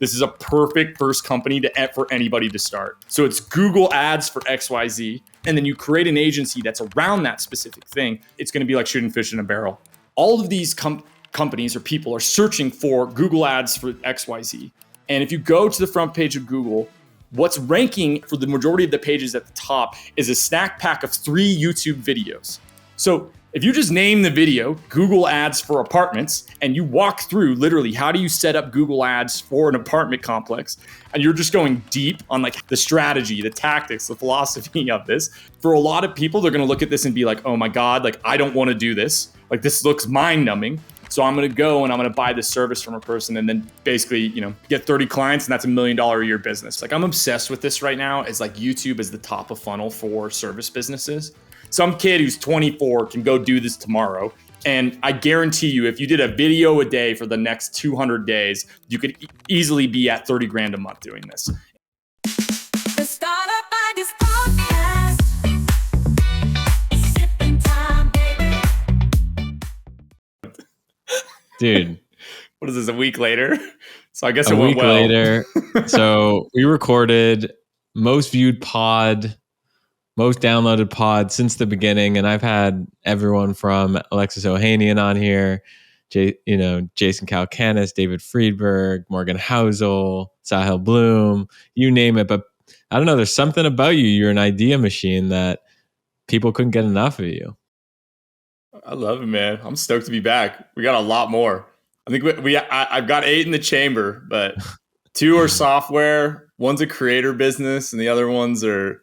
this is a perfect first company for anybody to start. So it's Google Ads for XYZ. And then you create an agency that's around that specific thing. It's going to be like shooting fish in a barrel. All of these companies or people are searching for Google Ads for XYZ. And if you go to the front page of Google, what's ranking for the majority of the pages at the top is a snack pack of 3 YouTube videos. So if you just name the video Google Ads for apartments and you walk through literally how do you set up Google Ads for an apartment complex, and you're just going deep on like the strategy, the tactics, the philosophy of this, for a lot of people, they're going to look at this and be like, oh my God, like I don't want to do this. Like this looks mind numbing. So I'm going to go and I'm going to buy this service from a person and then basically, get 30 clients and that's $1 million a year business. Like I'm obsessed with this right now. It's like YouTube is the top of funnel for service businesses. Some kid who's 24 can go do this tomorrow. And I guarantee you, if you did a video a day for the next 200 days, you could easily be at 30 grand a month doing this. The Startup Ideas Podcast. Sipping time, baby. Dude. What is this, a week later? So I guess it went well. A week later. So we recorded most viewed pod, most downloaded pod since the beginning. And I've had everyone from Alexis Ohanian on here, Jason Calacanis, David Friedberg, Morgan Housel, Sahil Bloom, you name it. But I don't know, there's something about you. You're an idea machine that people couldn't get enough of you. I love it, man. I'm stoked to be back. We got a lot more. I think I've got 8 in the chamber, but 2 are software. One's a creator business, and the other ones are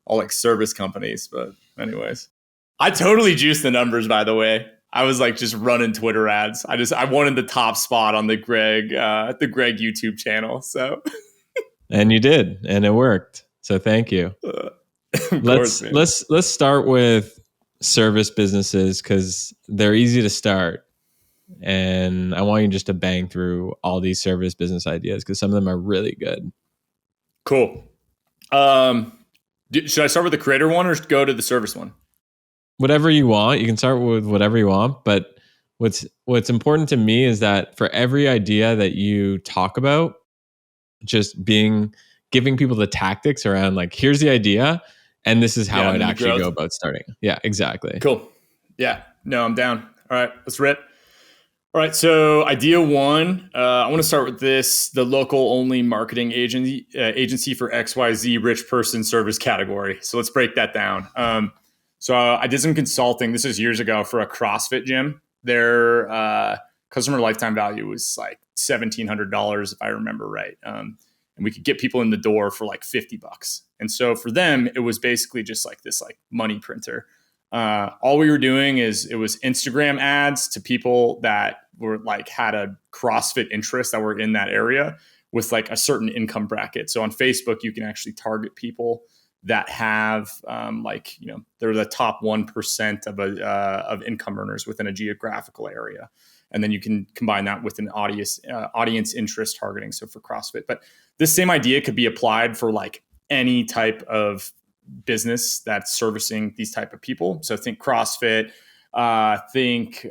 all like service companies. But anyways, I totally juiced the numbers, by the way. I was like just running Twitter ads. I wanted the top spot on the Greg YouTube channel. So, and you did, and it worked. So thank you. Let's start with service businesses because they're easy to start. And I want you just to bang through all these service business ideas because some of them are really good. Cool. Should I start with the creator one or go to the service one? Whatever you want. You can start with whatever you want. But what's important to me is that for every idea that you talk about, just giving people the tactics around like, here's the idea, and this is how I'd actually go about starting. Yeah, exactly. Cool. Yeah. No, I'm down. All right, let's rip. All right, so idea 1, I want to start with this, the local only marketing agency for XYZ rich person service category. So let's break that down. So I did some consulting, this is years ago, for a CrossFit gym. Their customer lifetime value was like $1,700 if I remember right. And we could get people in the door for like $50. And so for them, it was basically just like this like money printer. All we were doing is it was Instagram ads to people that were like had a CrossFit interest that were in that area with like a certain income bracket. So on Facebook, you can actually target people that have they're the top 1% of income earners within a geographical area. And then you can combine that with an audience interest targeting. So for CrossFit, but this same idea could be applied for like any type of business that's servicing these type of people. So think CrossFit, think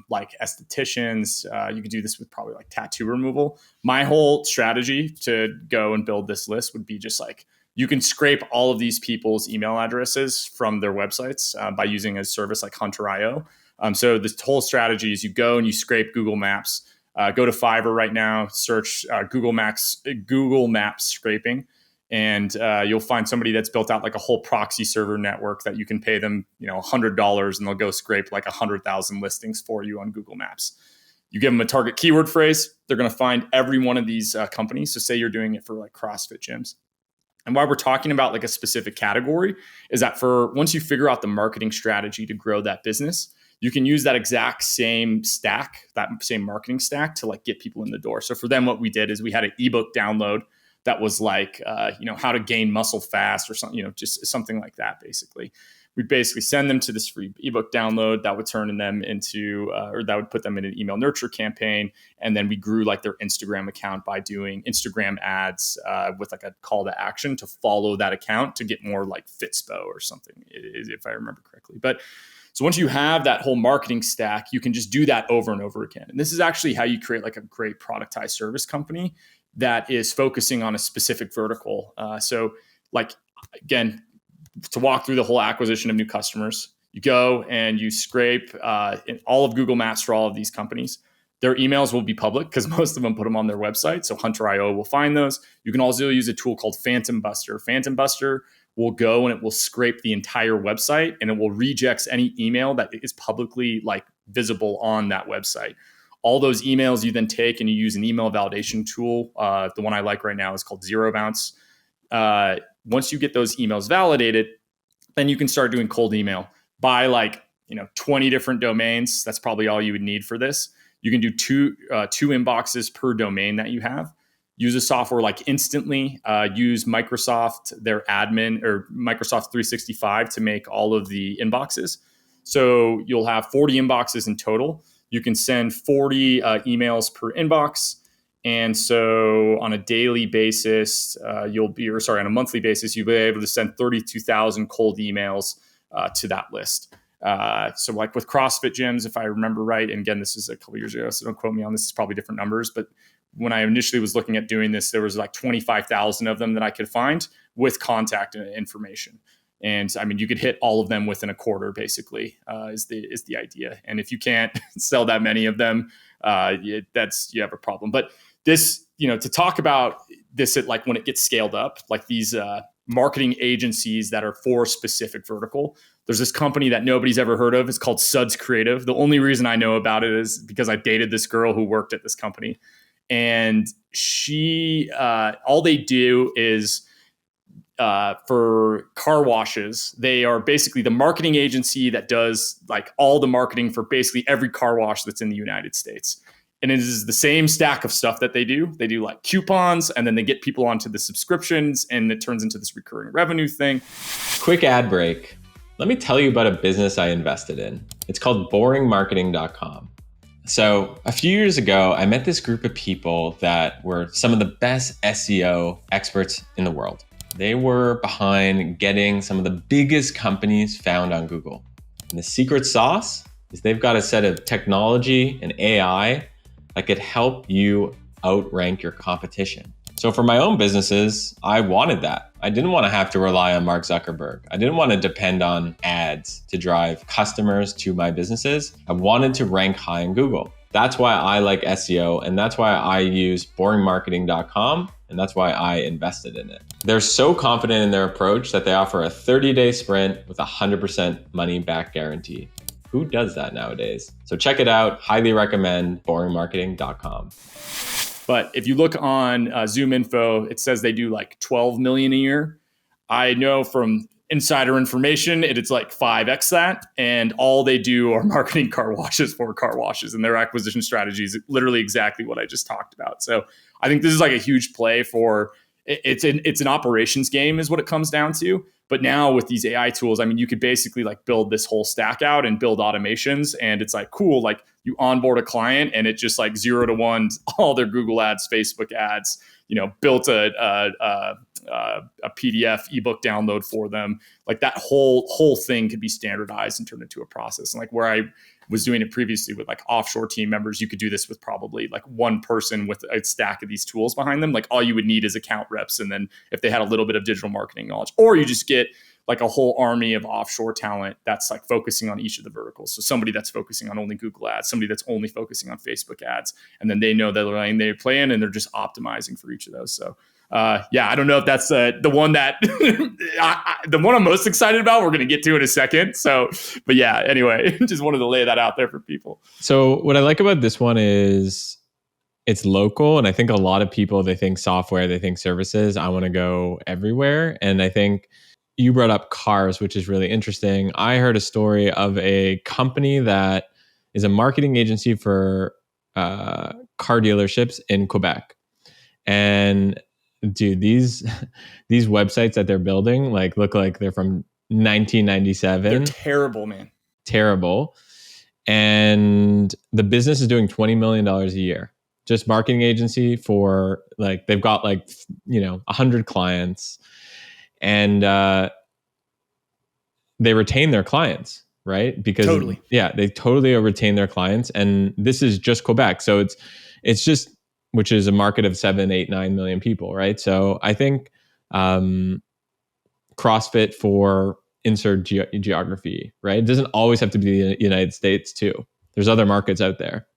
like estheticians. You could do this with probably like tattoo removal. My whole strategy to go and build this list would be just like, you can scrape all of these people's email addresses from their websites by using a service like Hunter.io. So this whole strategy is you go and you scrape Google Maps, go to Fiverr right now, search Google Maps scraping. And you'll find somebody that's built out like a whole proxy server network that you can pay them, $100 and they'll go scrape like 100,000 listings for you on Google Maps. You give them a target keyword phrase, they're going to find every one of these companies. So say you're doing it for like CrossFit gyms. And why we're talking about like a specific category is that once you figure out the marketing strategy to grow that business, you can use that exact same stack, that same marketing stack to like get people in the door. So for them, what we did is we had an ebook download that was like, how to gain muscle fast or something, just something like that. Basically, we basically send them to this free ebook download that would turn them into, or that would put them in an email nurture campaign. And then we grew like their Instagram account by doing Instagram ads with like a call to action to follow that account to get more like Fitspo or something, if I remember correctly. But so once you have that whole marketing stack, you can just do that over and over again. And this is actually how you create like a great productized service company that is focusing on a specific vertical. So like, again, to walk through the whole acquisition of new customers, you go and you scrape in all of Google Maps for all of these companies. Their emails will be public because most of them put them on their website. So Hunter.io will find those. You can also use a tool called Phantom Buster. Phantom Buster will go and it will scrape the entire website and it will reject any email that is publicly like visible on that website. All those emails you then take and you use an email validation tool. The one I like right now is called Zero Bounce. Once you get those emails validated, then you can start doing cold email. Buy 20 different domains. That's probably all you would need for this. You can do two inboxes per domain that you have. Use a software like Instantly. Use Microsoft, their admin, or Microsoft 365 to make all of the inboxes. So you'll have 40 inboxes in total. You can send 40 emails per inbox. And so on a daily basis, on a monthly basis, you'll be able to send 32,000 cold emails to that list. So like with CrossFit gyms, if I remember right, and again, this is a couple years ago, so don't quote me on this, it's probably different numbers, but when I initially was looking at doing this, there was like 25,000 of them that I could find with contact information. And I mean, you could hit all of them within a quarter, basically, is the idea. And if you can't sell that many of them, you have a problem. But this, to talk about this at like when it gets scaled up, like these marketing agencies that are for specific vertical. There's this company that nobody's ever heard of. It's called Suds Creative. The only reason I know about it is because I dated this girl who worked at this company. And she, all they do is for car washes, they are basically the marketing agency that does like all the marketing for basically every car wash that's in the United States. And it is the same stack of stuff that they do. They do like coupons, and then they get people onto the subscriptions, and it turns into this recurring revenue thing. Quick ad break. Let me tell you about a business I invested in. It's called boringmarketing.com. So a few years ago, I met this group of people that were some of the best SEO experts in the world. They were behind getting some of the biggest companies found on Google. And the secret sauce is they've got a set of technology and AI that could help you outrank your competition. So for my own businesses, I wanted that. I didn't want to have to rely on Mark Zuckerberg. I didn't want to depend on ads to drive customers to my businesses. I wanted to rank high in Google. That's why I like SEO, and that's why I use boringmarketing.com, and that's why I invested in it. They're so confident in their approach that they offer a 30-day sprint with a 100% money back guarantee. Who does that nowadays? So check it out. Highly recommend boringmarketing.com. But if you look on Zoom Info, it says they do like 12 million a year. I know from insider information, it's like 5x that. And all they do are marketing car washes for car washes. And their acquisition strategy is literally exactly what I just talked about. So I think this is like a huge play for, it's an operations game is what it comes down to. But now with these AI tools, I mean, you could basically like build this whole stack out and build automations. And it's like, cool, like you onboard a client and it just like 0 to 1, all their Google ads, Facebook ads, built a PDF ebook download for them. Like that whole thing could be standardized and turned into a process. And like where I was doing it previously with like offshore team members, you could do this with probably like one person with a stack of these tools behind them. Like all you would need is account reps. And then if they had a little bit of digital marketing knowledge, or you just get like a whole army of offshore talent that's like focusing on each of the verticals. So somebody that's focusing on only Google ads, somebody that's only focusing on Facebook ads, and then they know the lane they play in and they're just optimizing for each of those. So I don't know if that's the one that the one I'm most excited about. We're going to get to in a second. So, but yeah, anyway, just wanted to lay that out there for people. So what I like about this one is it's local. And I think a lot of people, they think software, they think services. I want to go everywhere. And I think you brought up cars, which is really interesting. I heard a story of a company that is a marketing agency for car dealerships in Quebec. And dude, these websites that they're building like look like they're from 1997. They're terrible, man. Terrible. And the business is doing $20 million a year. Just marketing agency for like, they've got like, 100 clients, and they retain their clients, right? Because Totally. they totally retain their clients. And this is just Quebec. So it's just which is a market of 7, 8, 9 million people, right? So I think CrossFit for insert geography, right? It doesn't always have to be the United States too. There's other markets out there.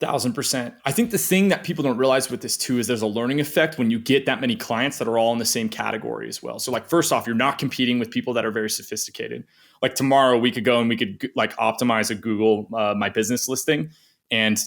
1,000%. I think the thing that people don't realize with this too is there's a learning effect when you get that many clients that are all in the same category as well. So like first off, you're not competing with people that are very sophisticated. Like tomorrow we could go and we could like optimize a Google My Business listing, and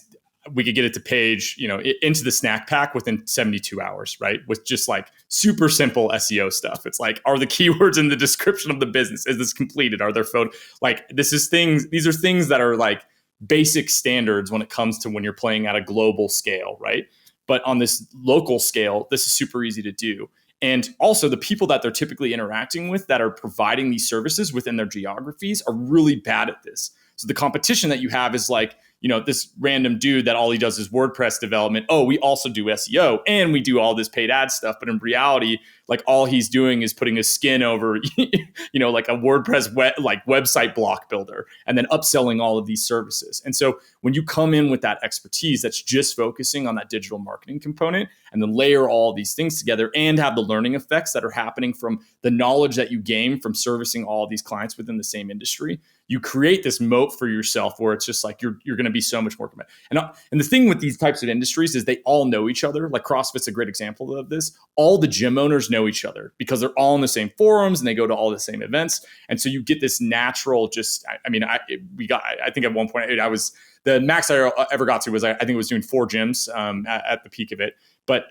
we could get it to page, into the snack pack within 72 hours, right? With just like super simple SEO stuff. It's like, are the keywords in the description of the business? Is this completed? Are there photos? Like these are things that are like basic standards when it comes to when you're playing at a global scale, right? But on this local scale, this is super easy to do. And also the people that they're typically interacting with that are providing these services within their geographies are really bad at this. So the competition that you have is like, this random dude that all he does is WordPress development. Oh, we also do SEO and we do all this paid ad stuff. But in reality, like all he's doing is putting his skin over, like a WordPress website block builder, and then upselling all of these services. And so when you come in with that expertise that's just focusing on that digital marketing component, and then layer all these things together and have the learning effects that are happening from the knowledge that you gain from servicing all of these clients within the same industry, you create this moat for yourself where it's just like you're going to be so much more committed. And the thing with these types of industries is they all know each other. Like CrossFit's a great example of this. All the gym owners know each other because they're all in the same forums and they go to all the same events. And so you get this natural I think at one point the max I ever got to was I think it was doing 4 gyms at the peak of it. But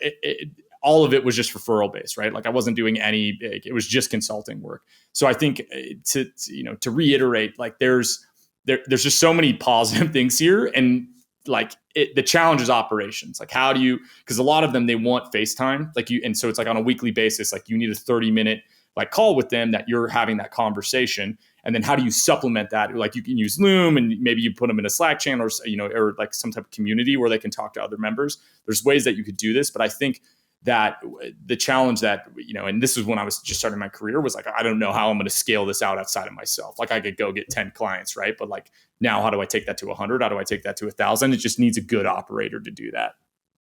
all of it was just referral based, right? Like I wasn't doing it was just consulting work. So I think to reiterate, like there's just so many positive things here. And like the challenge is operations. Like how do you, because a lot of them, they want FaceTime and so it's like on a weekly basis, like you need a 30-minute like call with them that you're having that conversation. And then how do you supplement that? Like you can use Loom and maybe you put them in a Slack channel or like some type of community where they can talk to other members. There's ways that you could do this, but I think that the challenge that, and this is when I was just starting my career, was like, I don't know how I'm going to scale this out outside of myself. Like I could go get 10 clients, right? But like now, how do I take that to 100? How do I take that to 1,000? It just needs a good operator to do that.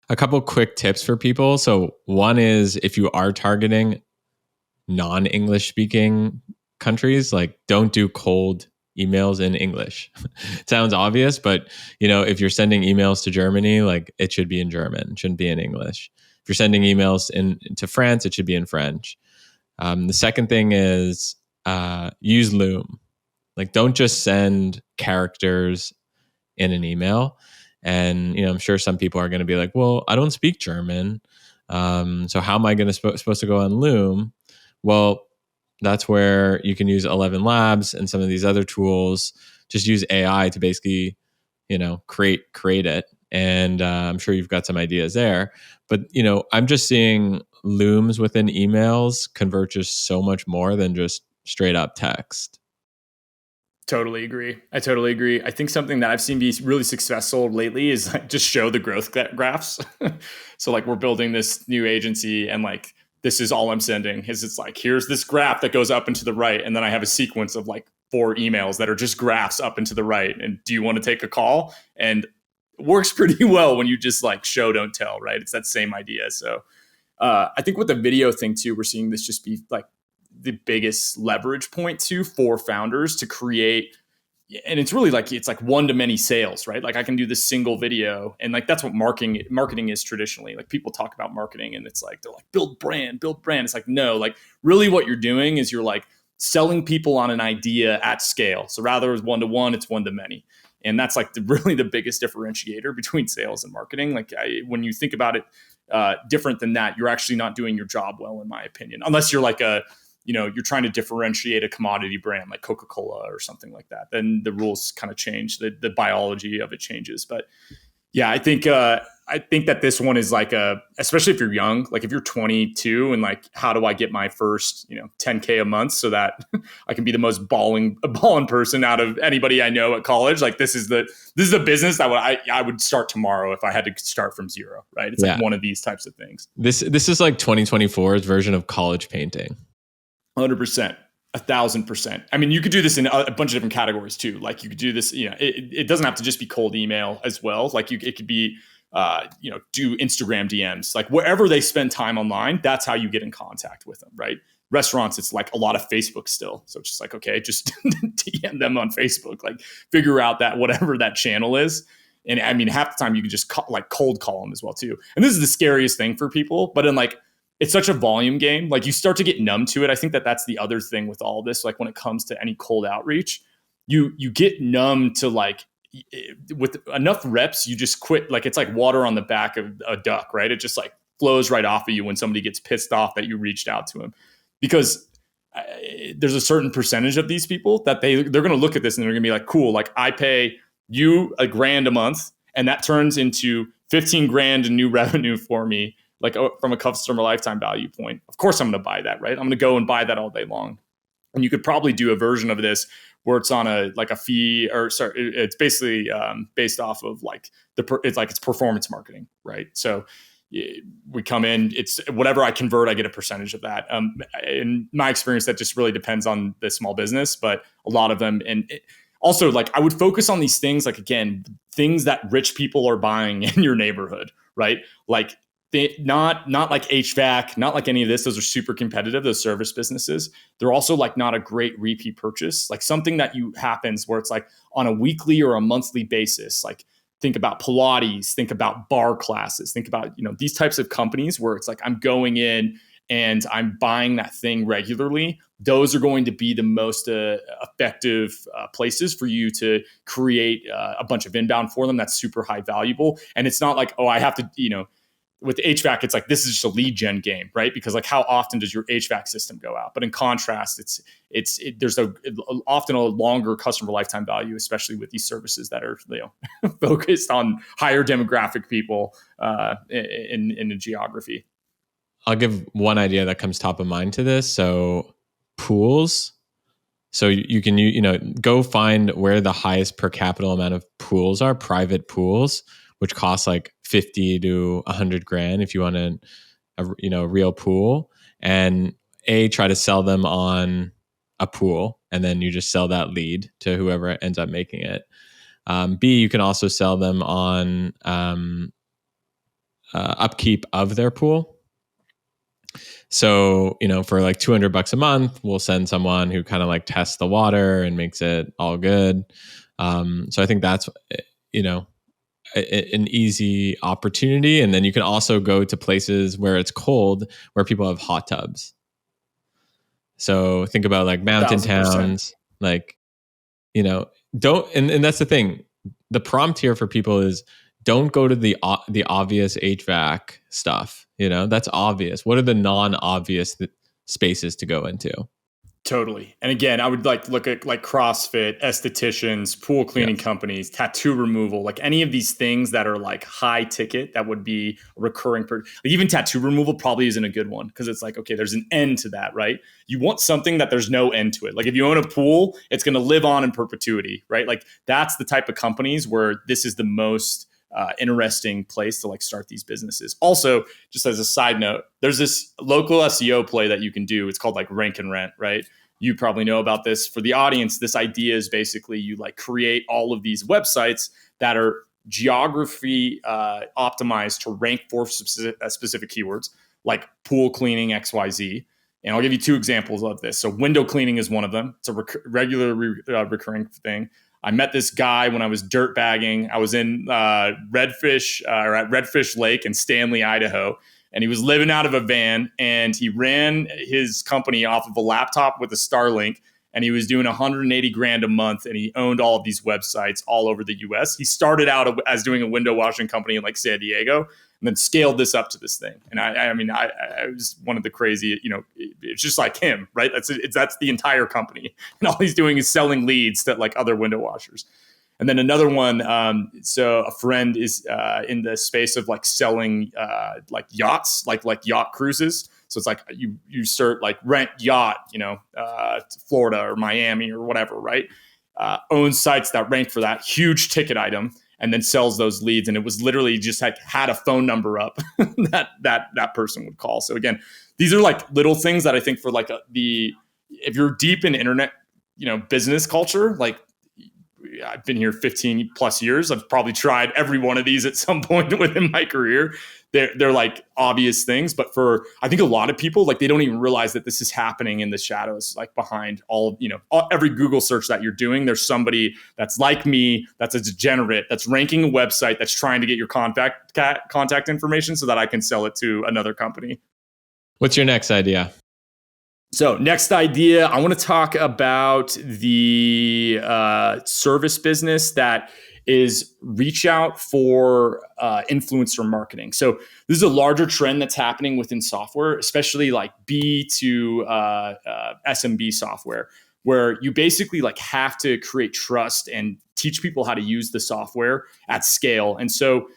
A couple quick tips for people. So one is if you are targeting non-English speaking countries, like don't do cold emails in English. It sounds obvious, but if you're sending emails to Germany, like it should be in German, it shouldn't be in English. If you're sending emails to France, it should be in French. The second thing is use Loom. Like don't just send characters in an email. And I'm sure some people are going to be like, well, I don't speak German. So how am I going to supposed to go on Loom? Well, that's where you can use 11 Labs and some of these other tools. Just use AI to basically, create it. And I'm sure you've got some ideas there. But, I'm just seeing Looms within emails convert just so much more than just straight up text. Totally agree. I totally agree. I think something that I've seen be really successful lately is like just show the growth graphs. So like we're building this new agency and like, this is all I'm sending is it's like, here's this graph that goes up and to the right. And then I have a sequence of like 4 emails that are just graphs up and to the right. And do you want to take a call? And it works pretty well when you just like show, don't tell, right? It's that same idea. So I think with the video thing too, we're seeing this just be like the biggest leverage point too for founders to create. And it's really like, it's like one-to-many sales, right? Like I can do this single video and like, that's what marketing is traditionally. Like people talk about marketing and it's like, they're like, build brand. It's like, no, like really what you're doing is you're like selling people on an idea at scale. So rather than one-to-one, it's one-to-many. And that's like really the biggest differentiator between sales and marketing. Like when you think about it different than that, you're actually not doing your job well, in my opinion, unless you're like you're trying to differentiate a commodity brand like Coca-Cola or something like that. Then the rules kind of change, the biology of it changes. But yeah, I think that this one is like especially if you're young, like if you're 22 and like, how do I get my first, 10K a month so that I can be the most balling person out of anybody I know at college. Like this is the business that I would start tomorrow if I had to start from zero, right? It's like one of these types of things. This is like 2024's version of college painting. 100%, 1,000%. I mean, you could do this in a bunch of different categories too. Like you could do this, it doesn't have to just be cold email as well. Like it could be do Instagram DMs, like wherever they spend time online, that's how you get in contact with them, right? Restaurants, it's like a lot of Facebook still. So it's just like, okay, just DM them on Facebook, like figure out that whatever that channel is. And I mean, half the time you can just cold call them as well too. And this is the scariest thing for people, but in like, it's such a volume game. Like you start to get numb to it. I think that's the other thing with all this. Like when it comes to any cold outreach, you get numb to like, with enough reps, you just quit. Like it's like water on the back of a duck, right? It just like flows right off of you when somebody gets pissed off that you reached out to them, because there's a certain percentage of these people that they're going to look at this and they're going to be like, cool, like I pay you $1,000 a month and that turns into 15 grand in new revenue for me, like from a customer lifetime value point. Of course I'm going to buy that, right? I'm going to go and buy that all day long. And you could probably do a version of this where it's on a fee, or sorry, it's basically based off of like it's performance marketing, right? So we come in, it's whatever I convert, I get a percentage of that. In my experience, that just really depends on the small business, but a lot of them, also like I would focus on these things, like again, things that rich people are buying in your neighborhood, right? Like not like HVAC, not like any of this. Those are super competitive, those service businesses. They're also like not a great repeat purchase, like something that happens where it's like on a weekly or a monthly basis. Like think about Pilates, think about bar classes, think about, these types of companies where it's like I'm going in and I'm buying that thing regularly. Those are going to be the most effective places for you to create a bunch of inbound for them. That's super high valuable. And it's not like, oh, I have to, with HVAC, it's like, this is just a lead gen game, right? Because like, how often does your HVAC system go out? But in contrast, there's often a longer customer lifetime value, especially with these services that are, focused on higher demographic people in the geography. I'll give one idea that comes top of mind to this. So pools. So you can, go find where the highest per capita amount of pools are, private pools, which costs like 50 to 100 grand if you want a real pool, and try to sell them on a pool, and then you just sell that lead to whoever ends up making it. B, you can also sell them on upkeep of their pool. So, for like $200 a month, we'll send someone who kind of like tests the water and makes it all good. So I think that's, an easy opportunity. And then you can also go to places where it's cold, where people have hot tubs. So think about like mountain 1,000%. towns, like, don't, and that's the thing. The prompt here for people is don't go to the obvious HVAC stuff. That's obvious. What are the non-obvious spaces to go into? Totally. And again, I would look at like CrossFit, estheticians, pool cleaning companies, tattoo removal, like any of these things that are like high ticket that would be recurring. Like even tattoo removal probably isn't a good one, because it's like, okay, there's an end to that, right? You want something that there's no end to it. Like if you own a pool, it's going to live on in perpetuity, right? Like that's the type of companies where this is the most interesting place to like start these businesses. Also, just as a side note, there's this local SEO play that you can do. It's called like rank and rent, right? You probably know about this. For the audience, this idea is basically you like create all of these websites that are geography optimized to rank for specific keywords, like pool cleaning XYZ. And I'll give you two examples of this. So window cleaning is one of them. It's a regular recurring thing. I met this guy when I was dirt bagging. I was in Redfish at Redfish Lake in Stanley, Idaho, and he was living out of a van, and he ran his company off of a laptop with a Starlink, and he was doing 180 grand a month, and he owned all of these websites all over the US. He started out as doing a window washing company in like San Diego, and then scaled this up to this thing. And I was one of the crazy, it's just like him, right? That's the entire company. And all he's doing is selling leads to like other window washers. And then another one, so a friend is in the space of like selling like yachts, like yacht cruises. So it's like you start like rent yacht, Florida or Miami or whatever, right? Owns sites that rank for that huge ticket item, and then sells those leads. And it was literally just like had a phone number up that person would call. So again, these are like little things that I think for like if you're deep in internet, business culture, like I've been here 15 plus years. I've probably tried every one of these at some point within my career. They're like obvious things, but for I think a lot of people, like they don't even realize that this is happening in the shadows, like behind every Google search that you're doing. There's somebody that's like me, that's a degenerate, that's ranking a website, that's trying to get your contact information so that I can sell it to another company. What's your next idea? So next idea, I want to talk about the service business that is reach out for influencer marketing. So this is a larger trend that's happening within software, especially like B to SMB software, where you basically like have to create trust and teach people how to use the software at scale. And so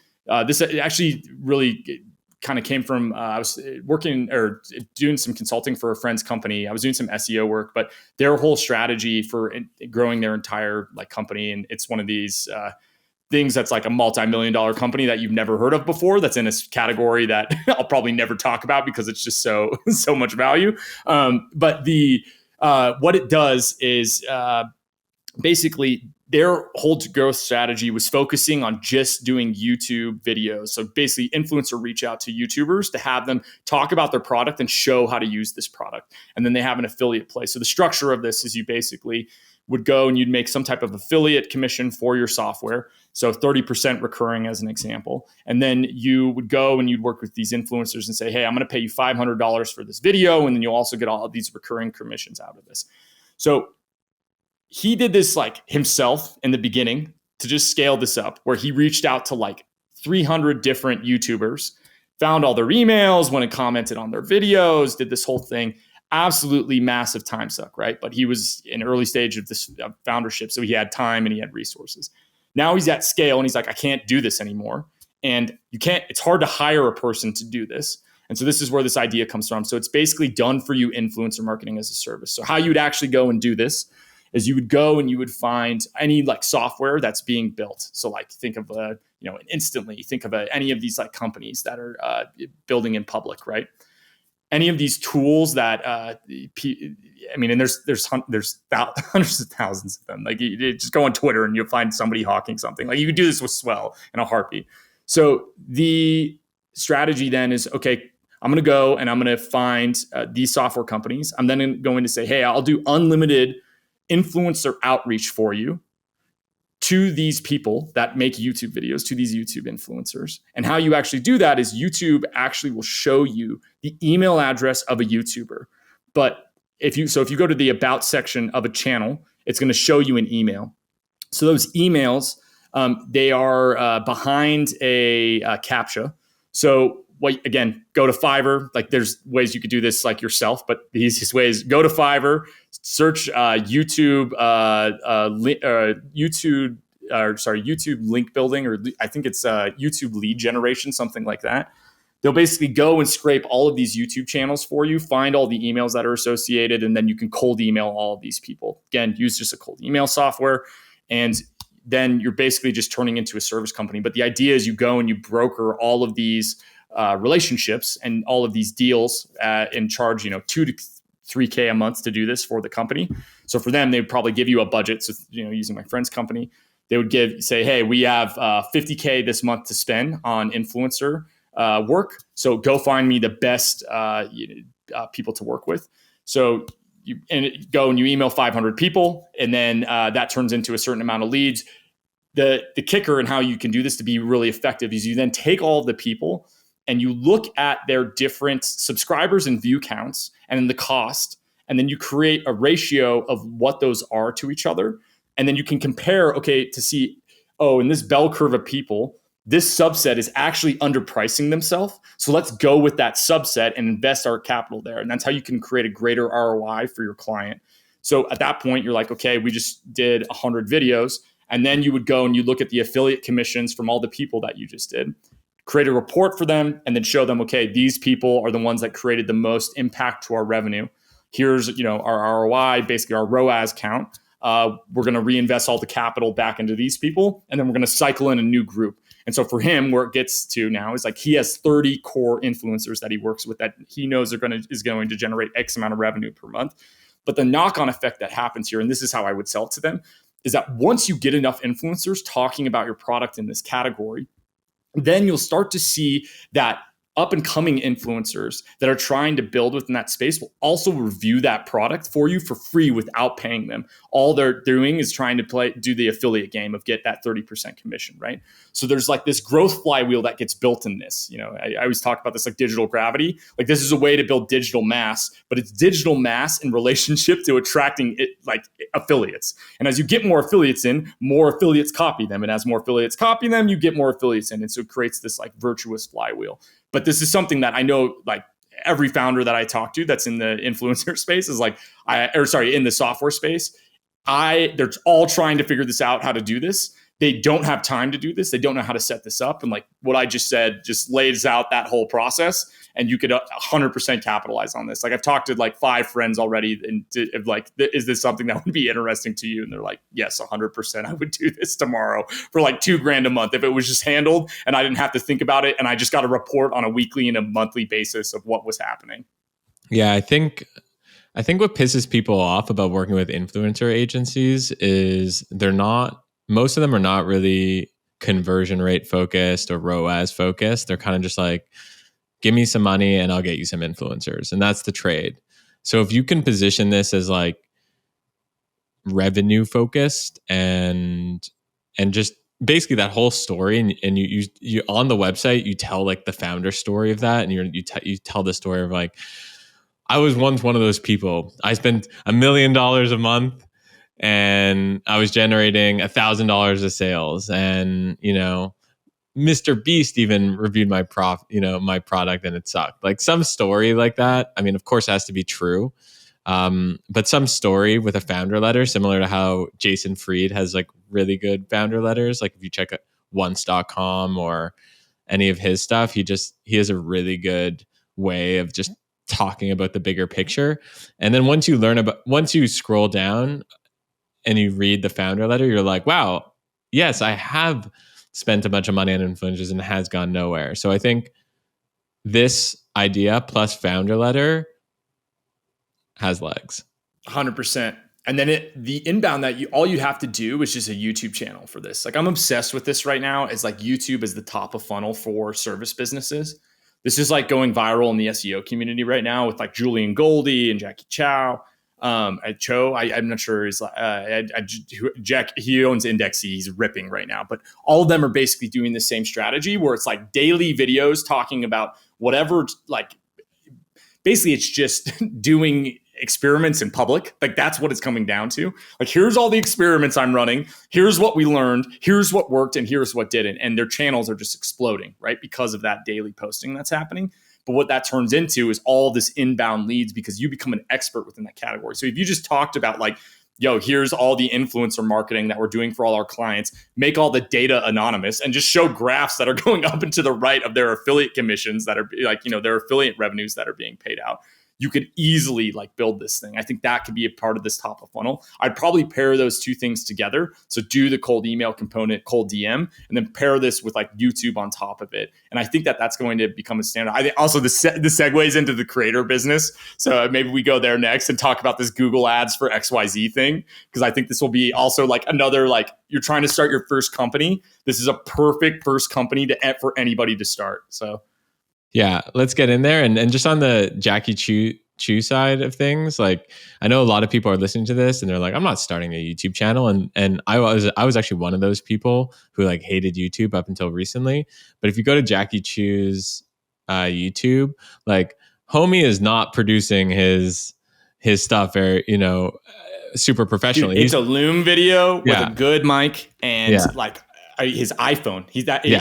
this actually really kind of came from I was working or doing some consulting for a friend's company. I was doing some SEO work, but their whole strategy for growing their entire like company, and it's one of these things that's like a multi-million-dollar company that you've never heard of before. That's in a category that I'll probably never talk about because it's just so much value. But the what it does is basically their whole growth strategy was focusing on just doing YouTube videos. So basically influencer reach out to YouTubers to have them talk about their product and show how to use this product. And then they have an affiliate play. So the structure of this is you basically would go and you'd make some type of affiliate commission for your software. So 30% recurring as an example. And then you would go and you'd work with these influencers and say, hey, I'm going to pay you $500 for this video. And then you'll also get all of these recurring commissions out of this. So he did this like himself in the beginning to just scale this up, where he reached out to like 300 different YouTubers, found all their emails, went and commented on their videos, did this whole thing. Absolutely massive time suck, right? But he was in early stage of this foundership, so he had time and he had resources. Now he's at scale and he's like, I can't do this anymore. And it's hard to hire a person to do this. And so this is where this idea comes from. So it's basically done for you influencer marketing as a service. So how you'd actually go and do this is you would go and you would find any like software that's being built. So like think of Instantly, think of any of these like companies that are building in public, right? Any of these tools that and there's hundreds of thousands of them. Like you just go on Twitter and you'll find somebody hawking something. Like you could do this with Swell in a heartbeat. So the strategy then is, okay, I'm going to go and I'm going to find these software companies. I'm then going to say, hey, I'll do unlimited influencer outreach for you to these people that make YouTube videos, to these YouTube influencers. And how you actually do that is YouTube actually will show you the email address of a YouTuber. But if you go to the about section of a channel, it's going to show you an email. So those emails, they are behind a CAPTCHA. So again, go to Fiverr. Like there's ways you could do this like yourself, but the easiest way is go to Fiverr, search YouTube link building, or I think it's YouTube lead generation, something like that. They'll basically go and scrape all of these YouTube channels for you, find all the emails that are associated, and then you can cold email all of these people. Again, use just a cold email software, and then you're basically just turning into a service company. But the idea is you go and you broker all of these relationships and all of these deals and charge, $2 to $3K a month to do this for the company. So for them, they'd probably give you a budget. So, using my friend's company, they would say, hey, we have $50K this month to spend on influencer work. So go find me the best people to work with. So you go and you email 500 people, and then that turns into a certain amount of leads. The kicker and how you can do this to be really effective is you then take all of the people and you look at their different subscribers and view counts and then the cost, and then you create a ratio of what those are to each other. And then you can compare, to see, in this bell curve of people, this subset is actually underpricing themselves. So let's go with that subset and invest our capital there. And that's how you can create a greater ROI for your client. So at that point, you're like, okay, we just did 100 videos. And then you would go and you look at the affiliate commissions from all the people that you just did, create a report for them, and then show them, okay, these people are the ones that created the most impact to our revenue. Here's, our ROI, basically our ROAS count. We're going to reinvest all the capital back into these people, and then we're going to cycle in a new group. And so for him, where it gets to now is like he has 30 core influencers that he works with that he knows is going to generate X amount of revenue per month. But the knock-on effect that happens here, and this is how I would sell it to them, is that once you get enough influencers talking about your product in this category, then you'll start to see that up and coming influencers that are trying to build within that space will also review that product for you for free without paying them. All they're doing is trying to do the affiliate game of get that 30% commission, right? So there's like this growth flywheel that gets built in this. I always talk about this like digital gravity. Like this is a way to build digital mass, but it's digital mass in relationship to attracting it like affiliates. And as you get more affiliates in, more affiliates copy them. And as more affiliates copy them, you get more affiliates in. And so it creates this like virtuous flywheel. But this is something that I know like every founder that I talk to that's in the influencer space is like, in the software space, they're all trying to figure this out, how to do this. They don't have time to do this. They don't know how to set this up. And like what I just said just lays out that whole process, and you could 100% capitalize on this. Like I've talked to like 5 friends already, and like, is this something that would be interesting to you? And they're like, yes, 100%. I would do this tomorrow for like $2,000 a month if it was just handled and I didn't have to think about it. And I just got a report on a weekly and a monthly basis of what was happening. Yeah, I think what pisses people off about working with influencer agencies is most of them are not really conversion rate focused or ROAS focused. They're kind of just like, give me some money and I'll get you some influencers. And that's the trade. So if you can position this as like revenue focused and just basically that whole story, and you on the website, you tell like the founder story of that, and you tell the story of like, I was once one of those people. I spent $1 million a month and I was generating $1,000 of sales. And, Mr. Beast even reviewed my my product and it sucked. Like some story like that. I mean, of course it has to be true. But some story with a founder letter, similar to how Jason Fried has like really good founder letters. Like if you check out once.com or any of his stuff, he has a really good way of just talking about the bigger picture. And then once you scroll down and you read the founder letter, you're like, wow, yes, I have spent a bunch of money on influencers and it has gone nowhere. So I think this idea plus founder letter has legs. 100%. And then the inbound that all you have to do is just a YouTube channel for this. Like I'm obsessed with this right now. It's like YouTube is the top of funnel for service businesses. This is like going viral in the SEO community right now with like Julian Goldie and Jackie Chow. I'm not sure. Jack, he owns Indexy. He's ripping right now, but all of them are basically doing the same strategy where it's like daily videos talking about whatever, like basically it's just doing experiments in public. Like that's what it's coming down to. Like, here's all the experiments I'm running. Here's what we learned. Here's what worked and here's what didn't. And their channels are just exploding, right? Because of that daily posting that's happening. But what that turns into is all this inbound leads because you become an expert within that category. So if you just talked about like, yo, here's all the influencer marketing that we're doing for all our clients, make all the data anonymous and just show graphs that are going up and to the right of their affiliate commissions that are like, their affiliate revenues that are being paid out. You could easily like build this thing. I think that could be a part of this top of funnel. I'd probably pair those two things together. So do the cold email component, cold DM, and then pair this with like YouTube on top of it. And I think that that's going to become a standard. I think also the segues into the creator business. So maybe we go there next and talk about this Google ads for XYZ thing. Because I think this will be also like another, like you're trying to start your first company. This is a perfect first company for anybody to start. So yeah, let's get in there. And just on the Jackie Chu side of things, like I know a lot of people are listening to this and they're like, I'm not starting a YouTube channel. And I was actually one of those people who like hated YouTube up until recently. But if you go to Jackie Chu's YouTube, like homie is not producing his stuff very, super professionally. Dude, it's a Loom video with a good mic and like his iPhone.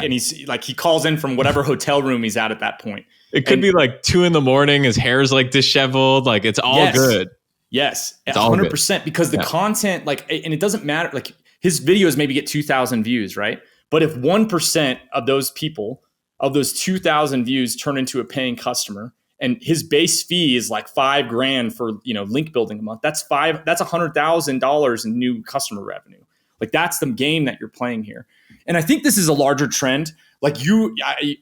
And he's like, he calls in from whatever hotel room he's at that point. It could be like 2 a.m. His hair's like disheveled. Like it's all good. Yes. 100% because the content, like, and it doesn't matter. Like his videos maybe get 2,000 views, right? But if 1% of those people, of those 2,000 views turn into a paying customer and his base fee is like $5,000 for, link building a month, that's $100,000 in new customer revenue. Like that's the game that you're playing here. And I think this is a larger trend. Like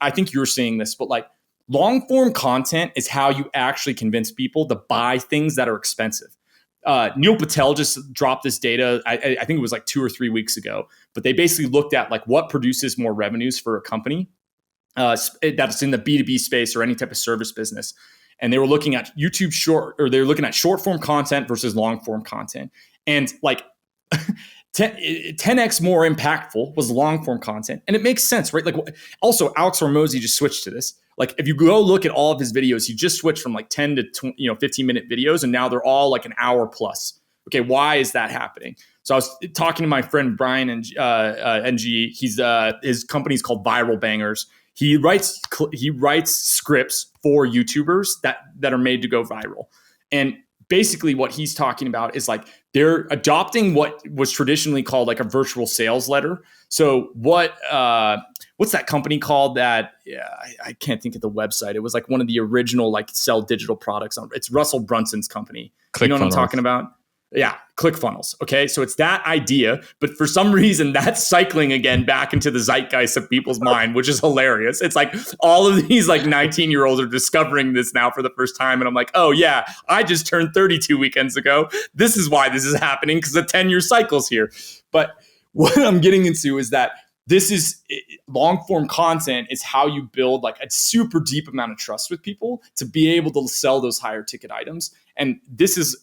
I think you're seeing this, but like long form content is how you actually convince people to buy things that are expensive. Neil Patel just dropped this data. I think it was like 2 or 3 weeks ago, but they basically looked at like what produces more revenues for a company that's in the B2B space or any type of service business. And they were looking at YouTube they were looking at short form content versus long form content. And like 10x more impactful was long form content. And it makes sense, right? Like also Alex Hormozi just switched to this. Like if you go look at all of his videos, he just switched from like 10 to 15-minute videos, and now they're all like an hour plus. Okay, why is that happening? So I was talking to my friend Brian and NG. He's his company's called Viral Bangers. He writes scripts for YouTubers that are made to go viral. And basically what he's talking about is like they're adopting what was traditionally called like a virtual sales letter. So what's that company called that? Yeah, I can't think of the website. It was like one of the original like sell digital products. It's Russell Brunson's company. You know what I'm talking about? Yeah, ClickFunnels. Okay, so it's that idea, but for some reason that's cycling again back into the zeitgeist of people's mind, which is hilarious. It's like all of these like 19-year-olds are discovering this now for the first time, and I'm like, oh yeah, I just turned 32 weekends ago. This is why this is happening, because the 10-year cycle's here. But what I'm getting into is that this is long form content is how you build like a super deep amount of trust with people to be able to sell those higher ticket items. And this is,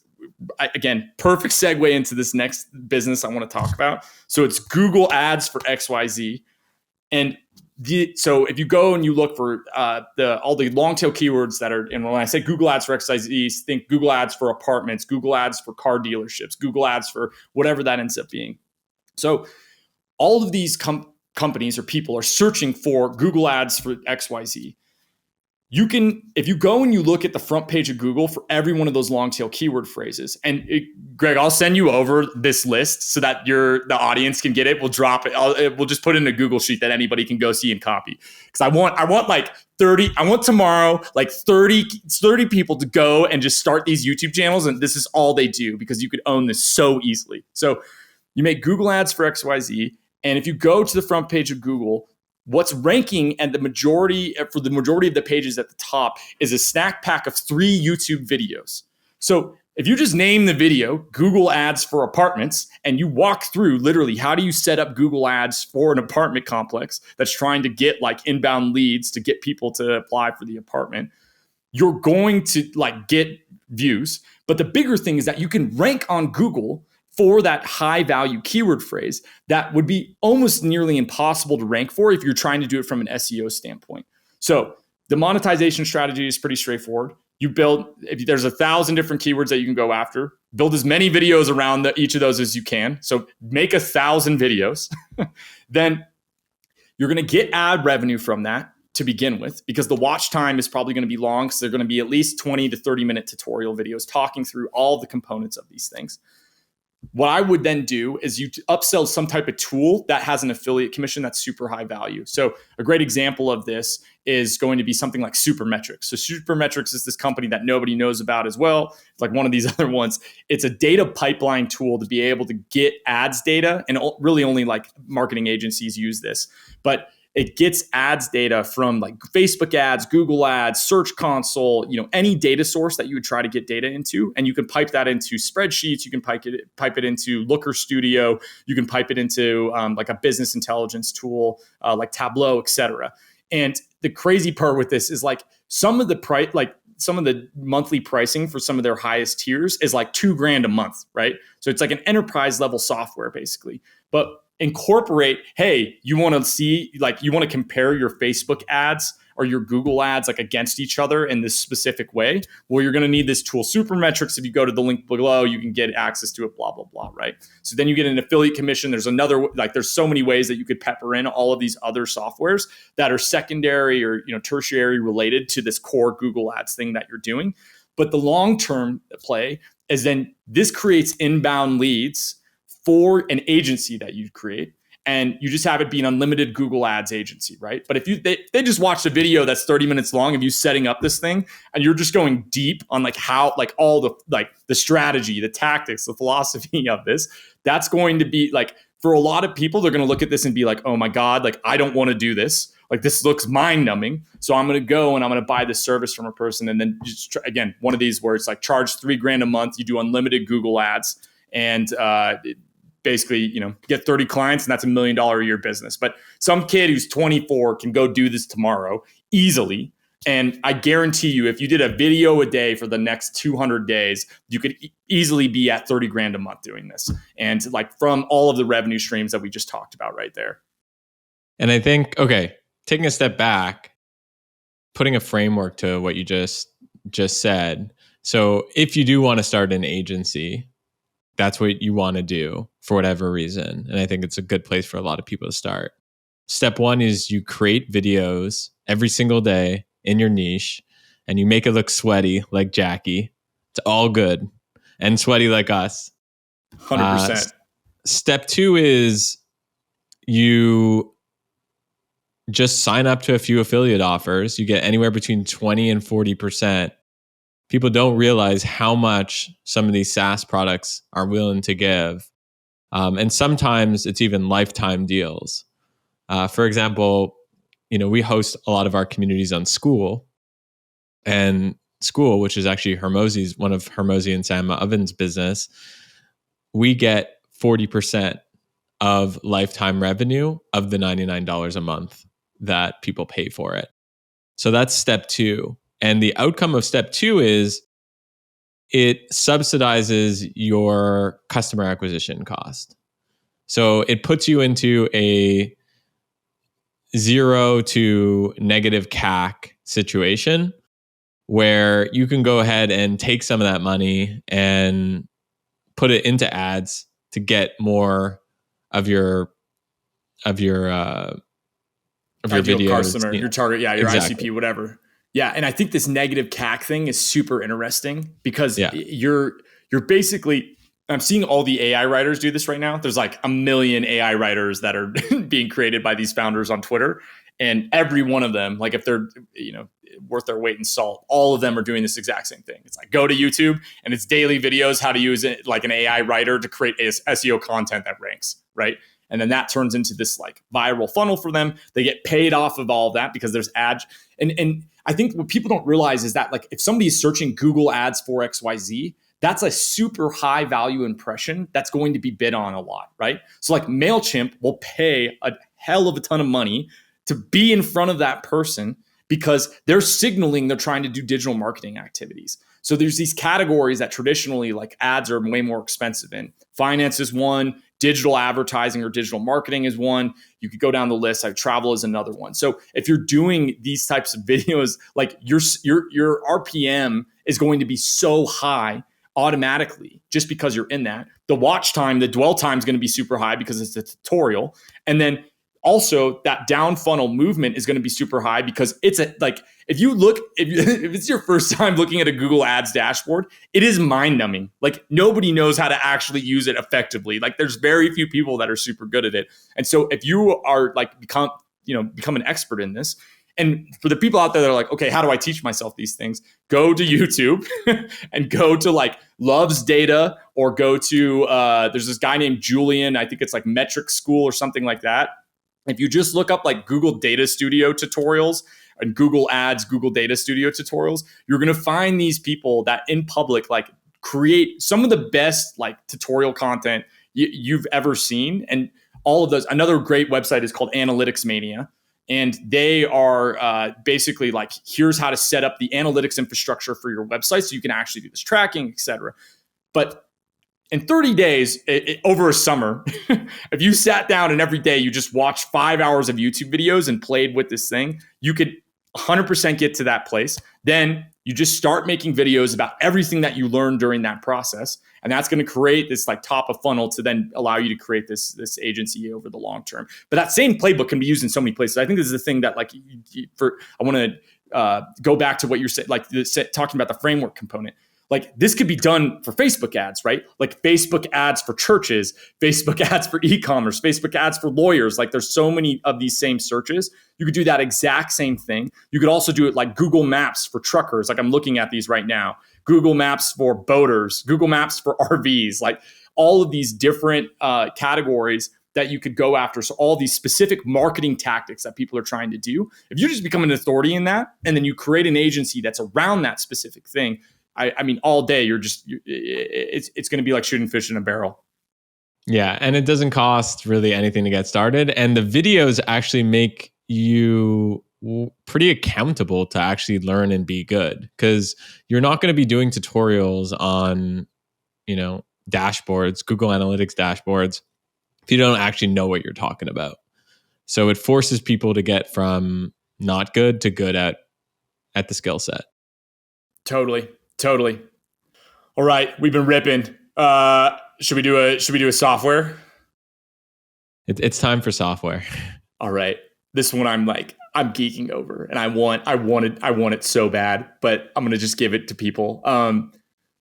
again, perfect segue into this next business I want to talk about. So it's Google Ads for XYZ. And so if you go and you look for all the long tail keywords that are, and when I say Google Ads for XYZ, think Google Ads for apartments, Google Ads for car dealerships, Google Ads for whatever that ends up being. So all of these companies or people are searching for Google Ads for XYZ. You can, if you go and you look at the front page of Google for every one of those long tail keyword phrases, and Greg, I'll send you over this list so that the audience can get it. We'll drop it. We'll just put it in a Google sheet that anybody can go see and copy. Because I want like 30. I want tomorrow like 30 people to go and just start these YouTube channels, and this is all they do, because you could own this so easily. So you make Google Ads for XYZ, and if you go to the front page of Google, what's ranking and the majority of the pages at the top is a snack pack of 3 YouTube videos. So if you just name the video Google Ads for apartments, and you walk through literally how do you set up Google Ads for an apartment complex that's trying to get like inbound leads to get people to apply for the apartment, you're going to like get views. But the bigger thing is that you can rank on Google for that high value keyword phrase that would be almost nearly impossible to rank for if you're trying to do it from an SEO standpoint. So the monetization strategy is pretty straightforward. You build, if there's 1,000 different keywords that you can go after, build as many videos around each of those as you can. So make 1,000 videos. Then you're going to get ad revenue from that to begin with, because the watch time is probably going to be long. So they're going to be at least 20 to 30 minute tutorial videos talking through all the components of these things. What I would then do is you upsell some type of tool that has an affiliate commission that's super high value. So a great example of this is going to be something like Supermetrics. So Supermetrics is this company that nobody knows about as well. It's like one of these other ones. It's a data pipeline tool to be able to get ads data, and really only like marketing agencies use this. But it gets ads data from like Facebook ads, Google ads, Search Console, any data source that you would try to get data into. And you can pipe that into spreadsheets. You can pipe it into Looker Studio. You can pipe it into like a business intelligence tool like Tableau, et cetera. And the crazy part with this is like some of the monthly pricing for some of their highest tiers is like $2,000 a month, right? So it's like an enterprise level software basically. But incorporate, hey, you want to compare your Facebook ads or your Google ads like against each other in this specific way. Well, you're going to need this tool, Supermetrics. If you go to the link below, you can get access to it, blah, blah, blah, right? So then you get an affiliate commission. There's there's so many ways that you could pepper in all of these other softwares that are secondary or, tertiary related to this core Google ads thing that you're doing. But the long-term play is then this creates inbound leads for an agency that you create, and you just have it be an unlimited Google Ads agency, right? But if they just watched a video that's 30 minutes long of you setting up this thing, and you're just going deep on like how, like all the strategy, the tactics, the philosophy of this, that's going to be like for a lot of people, they're going to look at this and be like, oh my God, like I don't want to do this. Like this looks mind numbing. So I'm going to go and I'm going to buy this service from a person. And then just again, one of these where it's like charge $3,000 a month. You do unlimited Google ads and basically, get 30 clients and that's $1 million a year business. But some kid who's 24 can go do this tomorrow easily. And I guarantee you, if you did a video a day for the next 200 days, you could easily be at $30,000 a month doing this. And like from all of the revenue streams that we just talked about right there. And I think, okay, taking a step back, putting a framework to what you just said. So if you do want to start an agency, that's what you want to do for whatever reason. And I think it's a good place for a lot of people to start. Step one is you create videos every single day in your niche and you make it look sweaty like Jackie. It's all good. And sweaty like us. 100%. Step two is you just sign up to a few affiliate offers. You get anywhere between 20 and 40%. People don't realize how much some of these SaaS products are willing to give. And sometimes it's even lifetime deals. For example, we host a lot of our communities on School. And School, which is actually Hermosi's, one of Hermosi and Sam Oven's business, we get 40% of lifetime revenue of the $99 a month that people pay for it. So that's step two. And the outcome of step two is it subsidizes your customer acquisition cost. So it puts you into a 0 to negative CAC situation where you can go ahead and take some of that money and put it into ads to get more of your videos, customer, your target, your exactly. ICP, whatever. Yeah, and I think this negative CAC thing is super interesting because you're basically, I'm seeing all the AI writers do this right now. There's like 1 million AI writers that are being created by these founders on Twitter, and every one of them, like if they're worth their weight in salt, all of them are doing this exact same thing. It's like go to YouTube and it's daily videos how to use it like an AI writer to create SEO content that ranks, right? And then that turns into this like viral funnel for them. They get paid off of all of that because there's ads. And I think what people don't realize is that like if somebody is searching Google ads for XYZ, that's a super high value impression that's going to be bid on a lot, right? So like MailChimp will pay a hell of a ton of money to be in front of that person because they're signaling they're trying to do digital marketing activities. So there's these categories that traditionally like ads are way more expensive in. Finance is one, digital advertising or digital marketing is one. You could go down the list. Travel is another one. So if you're doing these types of videos, like your RPM is going to be so high automatically just because you're in that. The watch time, the dwell time is going to be super high because it's a tutorial. And then also that down funnel movement is going to be super high because it's if it's your first time looking at a Google Ads dashboard, it is mind numbing. Like nobody knows how to actually use it effectively. Like there's very few people that are super good at it. And so if you are like become an expert in this, and for the people out there that are like, okay, how do I teach myself these things? Go to YouTube and go to like Loves Data or go to, there's this guy named Julian. I think it's like Metric School or something like that. If you just look up like Google Data Studio tutorials and Google Ads, Google Data Studio tutorials, you're going to find these people that in public like create some of the best like tutorial content you've ever seen. And all of those, another great website is called Analytics Mania. And they are basically like, here's how to set up the analytics infrastructure for your website so you can actually do this tracking, et cetera. But in 30 days, over a summer, if you sat down and every day you just watched 5 hours of YouTube videos and played with this thing, you could 100% get to that place. Then you just start making videos about everything that you learned during that process. And that's going to create this like top of funnel to then allow you to create this agency over the long term. But that same playbook can be used in so many places. I think this is the thing that like I want to go back to what you're saying, like talking about the framework component. Like this could be done for Facebook ads, right? Like Facebook ads for churches, Facebook ads for e-commerce, Facebook ads for lawyers. Like there's so many of these same searches. You could do that exact same thing. You could also do it like Google Maps for truckers. Like I'm looking at these right now. Google Maps for boaters, Google Maps for RVs, like all of these different categories that you could go after. So all these specific marketing tactics that people are trying to do, if you just become an authority in that, and then you create an agency that's around that specific thing, I mean, all day it's going to be like shooting fish in a barrel. Yeah, and it doesn't cost really anything to get started. And the videos actually make you pretty accountable to actually learn and be good, because you're not going to be doing tutorials on, dashboards, Google Analytics dashboards, if you don't actually know what you're talking about. So it forces people to get from not good to good at the skill set. Totally. All right, we've been ripping. Should we do a software? It's time for software. All right. This one I'm geeking over, and I want it so bad, but I'm gonna just give it to people.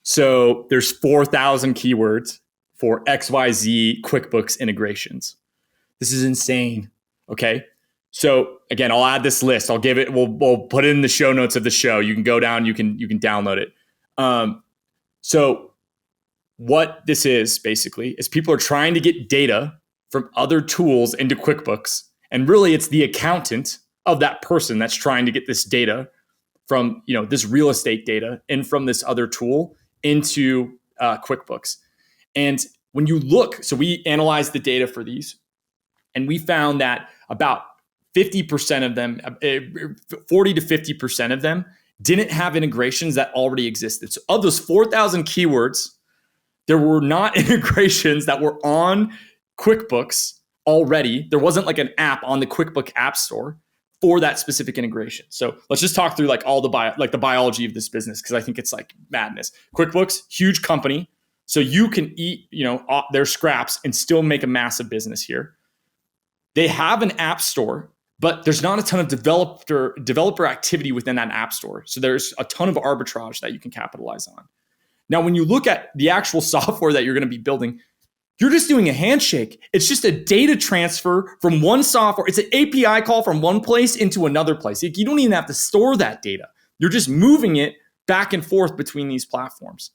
So there's 4,000 keywords for XYZ QuickBooks integrations. This is insane. Okay. So again, I'll add this list. I'll give it. We'll put it in the show notes of the show. You can go down. You can download it. So what this is basically is people are trying to get data from other tools into QuickBooks. And really, it's the accountant of that person that's trying to get this data from, this real estate data and from this other tool into QuickBooks. And when you look, so we analyzed the data for these, and we found that about 50% of them, 40 to 50% of them didn't have integrations that already existed. So of those 4,000 keywords, there were not integrations that were on QuickBooks already. There wasn't like an app on the QuickBook App Store for that specific integration. So let's just talk through like all the biology of this business, because I think it's like madness. QuickBooks, huge company, so you can eat their scraps and still make a massive business here. They have an app store, but there's not a ton of developer activity within that app store. So there's a ton of arbitrage that you can capitalize on. Now, when you look at the actual software that you're going to be building, you're just doing a handshake. It's just a data transfer from one software. It's an API call from one place into another place. You don't even have to store that data. You're just moving it back and forth between these platforms.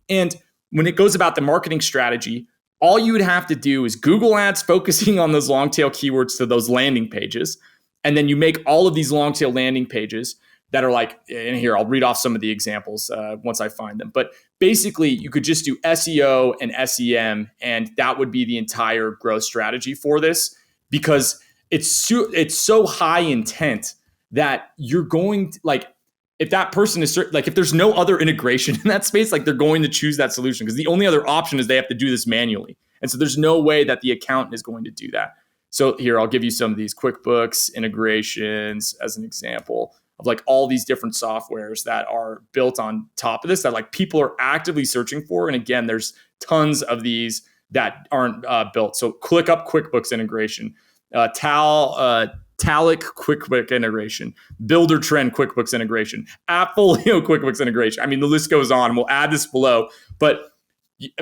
And when it goes about the marketing strategy, all you would have to do is Google Ads focusing on those long tail keywords to those landing pages. And then you make all of these long tail landing pages that are like, and here, I'll read off some of the examples once I find them. But basically, you could just do SEO and SEM, and that would be the entire growth strategy for this, because it's so high intent that you're going to, like, if that person is like, if there's no other integration in that space, like they're going to choose that solution, because the only other option is they have to do this manually. And so there's no way that the accountant is going to do that. So here, I'll give you some of these QuickBooks integrations as an example of like all these different softwares that are built on top of this that like people are actively searching for. And again, there's tons of these that aren't built. So click up QuickBooks integration, Talic QuickBooks integration, Builder Trend QuickBooks integration, Appfolio QuickBooks integration. I mean, the list goes on. We'll add this below, but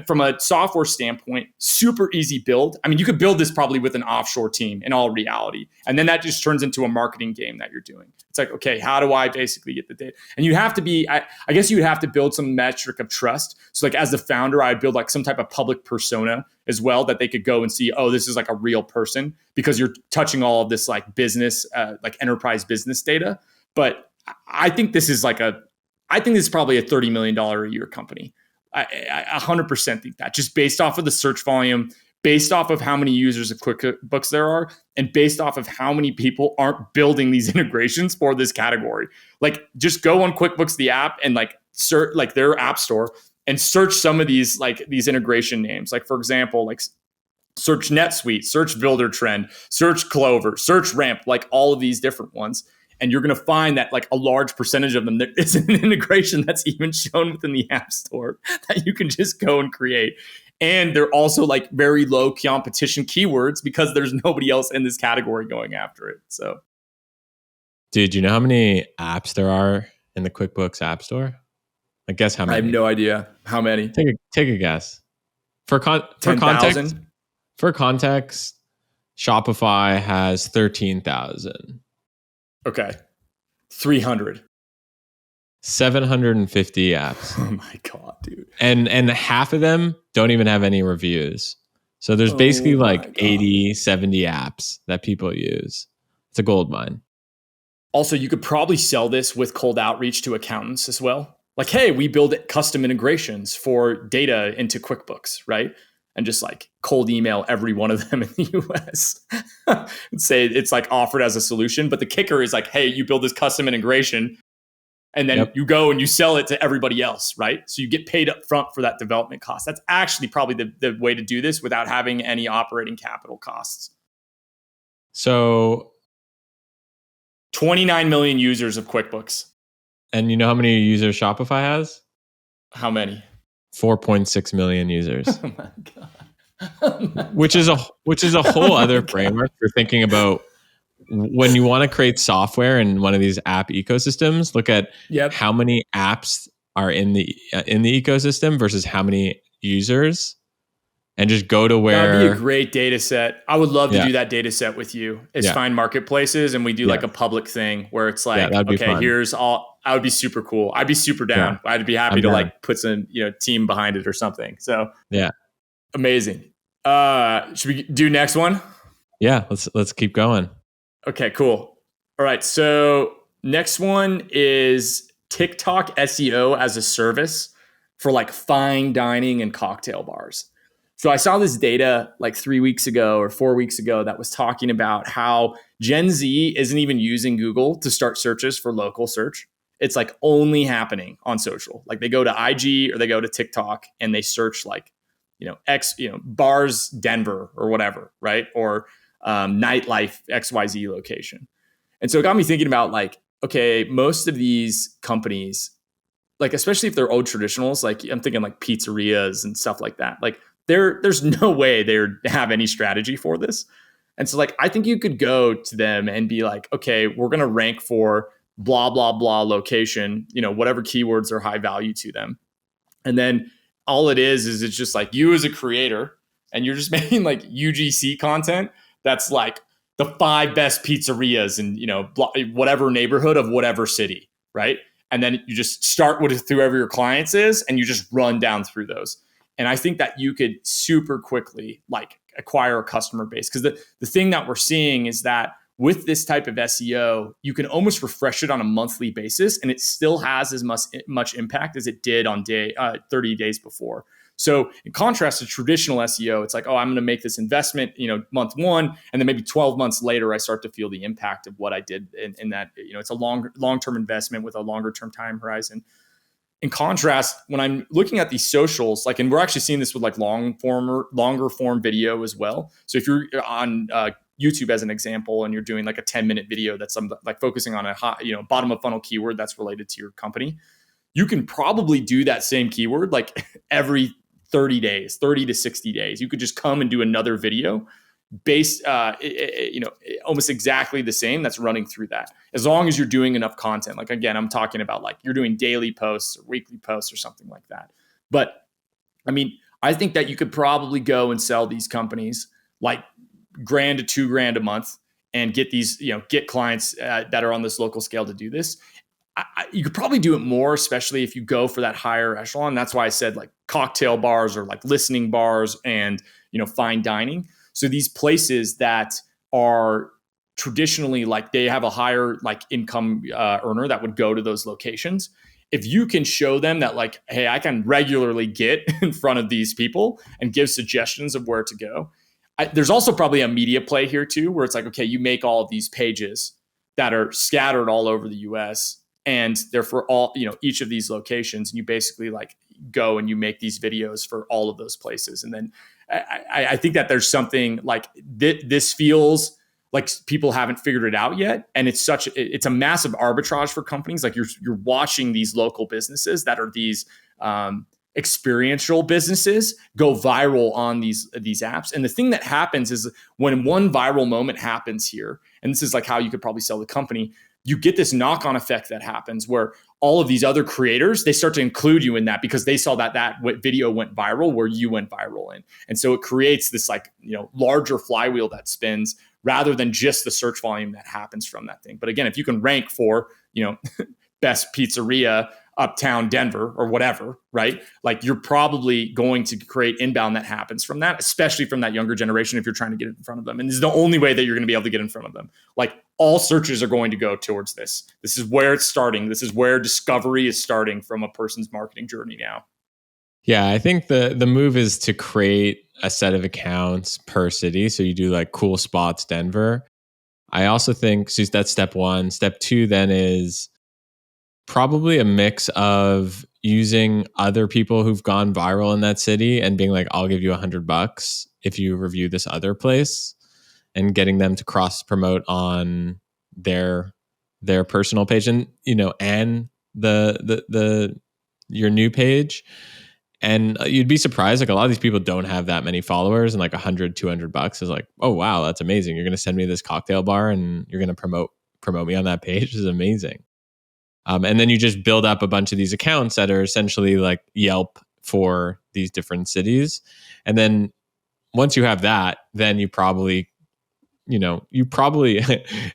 from a software standpoint, super easy build. I mean, you could build this probably with an offshore team in all reality. And then that just turns into a marketing game that you're doing. It's like, okay, how do I basically get the data? And you have to be, I guess you would have to build some metric of trust. So like as the founder, I'd build like some type of public persona as well, that they could go and see, oh, this is like a real person, because you're touching all of this like business, like enterprise business data. But I think this is probably a $30 million a year company. I 100% think that, just based off of the search volume, based off of how many users of QuickBooks there are, and based off of how many people aren't building these integrations for this category. Like, just go on QuickBooks, the app, and like search like their app store and search some of these integration names. Like, for example, like search NetSuite, search Builder Trend, search Clover, search Ramp, like all of these different ones. And you're going to find that like a large percentage of them, there isn't an integration that's even shown within the App Store that you can just go and create. And they're also like very low competition keywords, because there's nobody else in this category going after it. So, dude, you know how many apps there are in the QuickBooks App Store? I guess how many? I have no idea. How many? Take a guess. For context, Shopify has 13,000. Okay. 300. 750 apps. Oh my God, dude. And half of them don't even have any reviews. So there's basically Oh my like God. 80, 70 apps that people use. It's a gold mine. Also, you could probably sell this with cold outreach to accountants as well. Like, hey, we build custom integrations for data into QuickBooks, right? And just like cold email every one of them in the US and say it's like offered as a solution. But the kicker is like, hey, you build this custom integration and then Yep. you go and you sell it to everybody else, right? So you get paid up front for that development cost. That's actually probably the way to do this without having any operating capital costs. So, 29 million users of QuickBooks. and you know how many users Shopify has? How many? 4.6 million users. Oh my God. Oh my which is a whole other framework for thinking about when you want to create software in one of these app ecosystems. Look at how many apps are in the ecosystem versus how many users, and just go to where that would be a great data set. I would love to do that data set with you. Is find marketplaces and we do like a public thing where it's like, that'd be okay, fun. here's all. I would be super cool. I'd be super down. I'd be happy to like put some team behind it or something. So amazing. Should we do next one? Yeah, let's keep going. Okay, cool. All right. So next one is TikTok SEO as a service for like fine dining and cocktail bars. So I saw this data like 3 weeks ago or 4 weeks ago that was talking about how Gen Z isn't even using Google to start searches for local search. It's like only happening on social. Like they go to IG or they go to TikTok and they search like, bars Denver or whatever, right? Or nightlife XYZ location. And so it got me thinking about like, okay, most of these companies, like especially if they're old traditionals, like I'm thinking like pizzerias and stuff like that, like there's no way they have any strategy for this. And so like, I think you could go to them and be like, okay, we're going to rank for blah, blah, blah location, whatever keywords are high value to them. And then all it is it's just like you as a creator and you're just making like UGC content that's like the 5 best pizzerias in whatever neighborhood of whatever city, right? And then you just start with whoever your clients is and you just run down through those. And I think that you could super quickly like acquire a customer base, because the thing that we're seeing is that with this type of SEO, you can almost refresh it on a monthly basis and it still has as much impact as it did on 30 days before. So in contrast to traditional SEO, it's like, oh, I'm going to make this investment, month one, and then maybe 12 months later, I start to feel the impact of what I did in that. It's a long-term investment with a longer-term time horizon. In contrast, when I'm looking at these socials, like, and we're actually seeing this with like longer form video as well. So if you're on YouTube as an example, and you're doing like a 10-minute video that's like focusing on a hot, bottom of funnel keyword that's related to your company, you can probably do that same keyword like every 30 to 60 days. You could just come and do another video based, almost exactly the same that's running through that. As long as you're doing enough content. Like, again, I'm talking about like you're doing daily posts or weekly posts or something like that. But I mean, I think that you could probably go and sell these companies like $1,000 to $2,000 a month and get these, get clients that are on this local scale to do this. You could probably do it more, especially if you go for that higher echelon. That's why I said like cocktail bars or like listening bars and, fine dining. So these places that are traditionally like they have a higher like income earner that would go to those locations. If you can show them that like, hey, I can regularly get in front of these people and give suggestions of where to go. There's also probably a media play here too, where it's like, okay, you make all of these pages that are scattered all over the US and they're for all, each of these locations. And you basically like go and you make these videos for all of those places. And then I think that there's something like this feels like people haven't figured it out yet. And it's a massive arbitrage for companies. Like you're watching these local businesses that are these experiential businesses go viral on these apps. And the thing that happens is when one viral moment happens here, and this is like how you could probably sell the company, you get this knock-on effect that happens where all of these other creators, they start to include you in that because they saw that video went viral where you went viral in. And so it creates this like, larger flywheel that spins rather than just the search volume that happens from that thing. But again, if you can rank for, best pizzeria uptown Denver or whatever, right? Like you're probably going to create inbound that happens from that, especially from that younger generation if you're trying to get in front of them. And this is the only way that you're going to be able to get in front of them. Like all searches are going to go towards this. This is where it's starting. This is where discovery is starting from a person's marketing journey now. Yeah, I think the move is to create a set of accounts per city. So you do like cool spots, Denver. I also think so that's step one. Step two then is probably a mix of using other people who've gone viral in that city and being like, I'll give you $100 if you review this other place, and getting them to cross promote on their personal page and and the your new page. And you'd be surprised, like a lot of these people don't have that many followers, and like $100-$200 is like, oh wow, that's amazing. You're going to send me this cocktail bar and you're going to promote me on that page. This is amazing. And then you just build up a bunch of these accounts that are essentially like Yelp for these different cities. And then once you have that, then you probably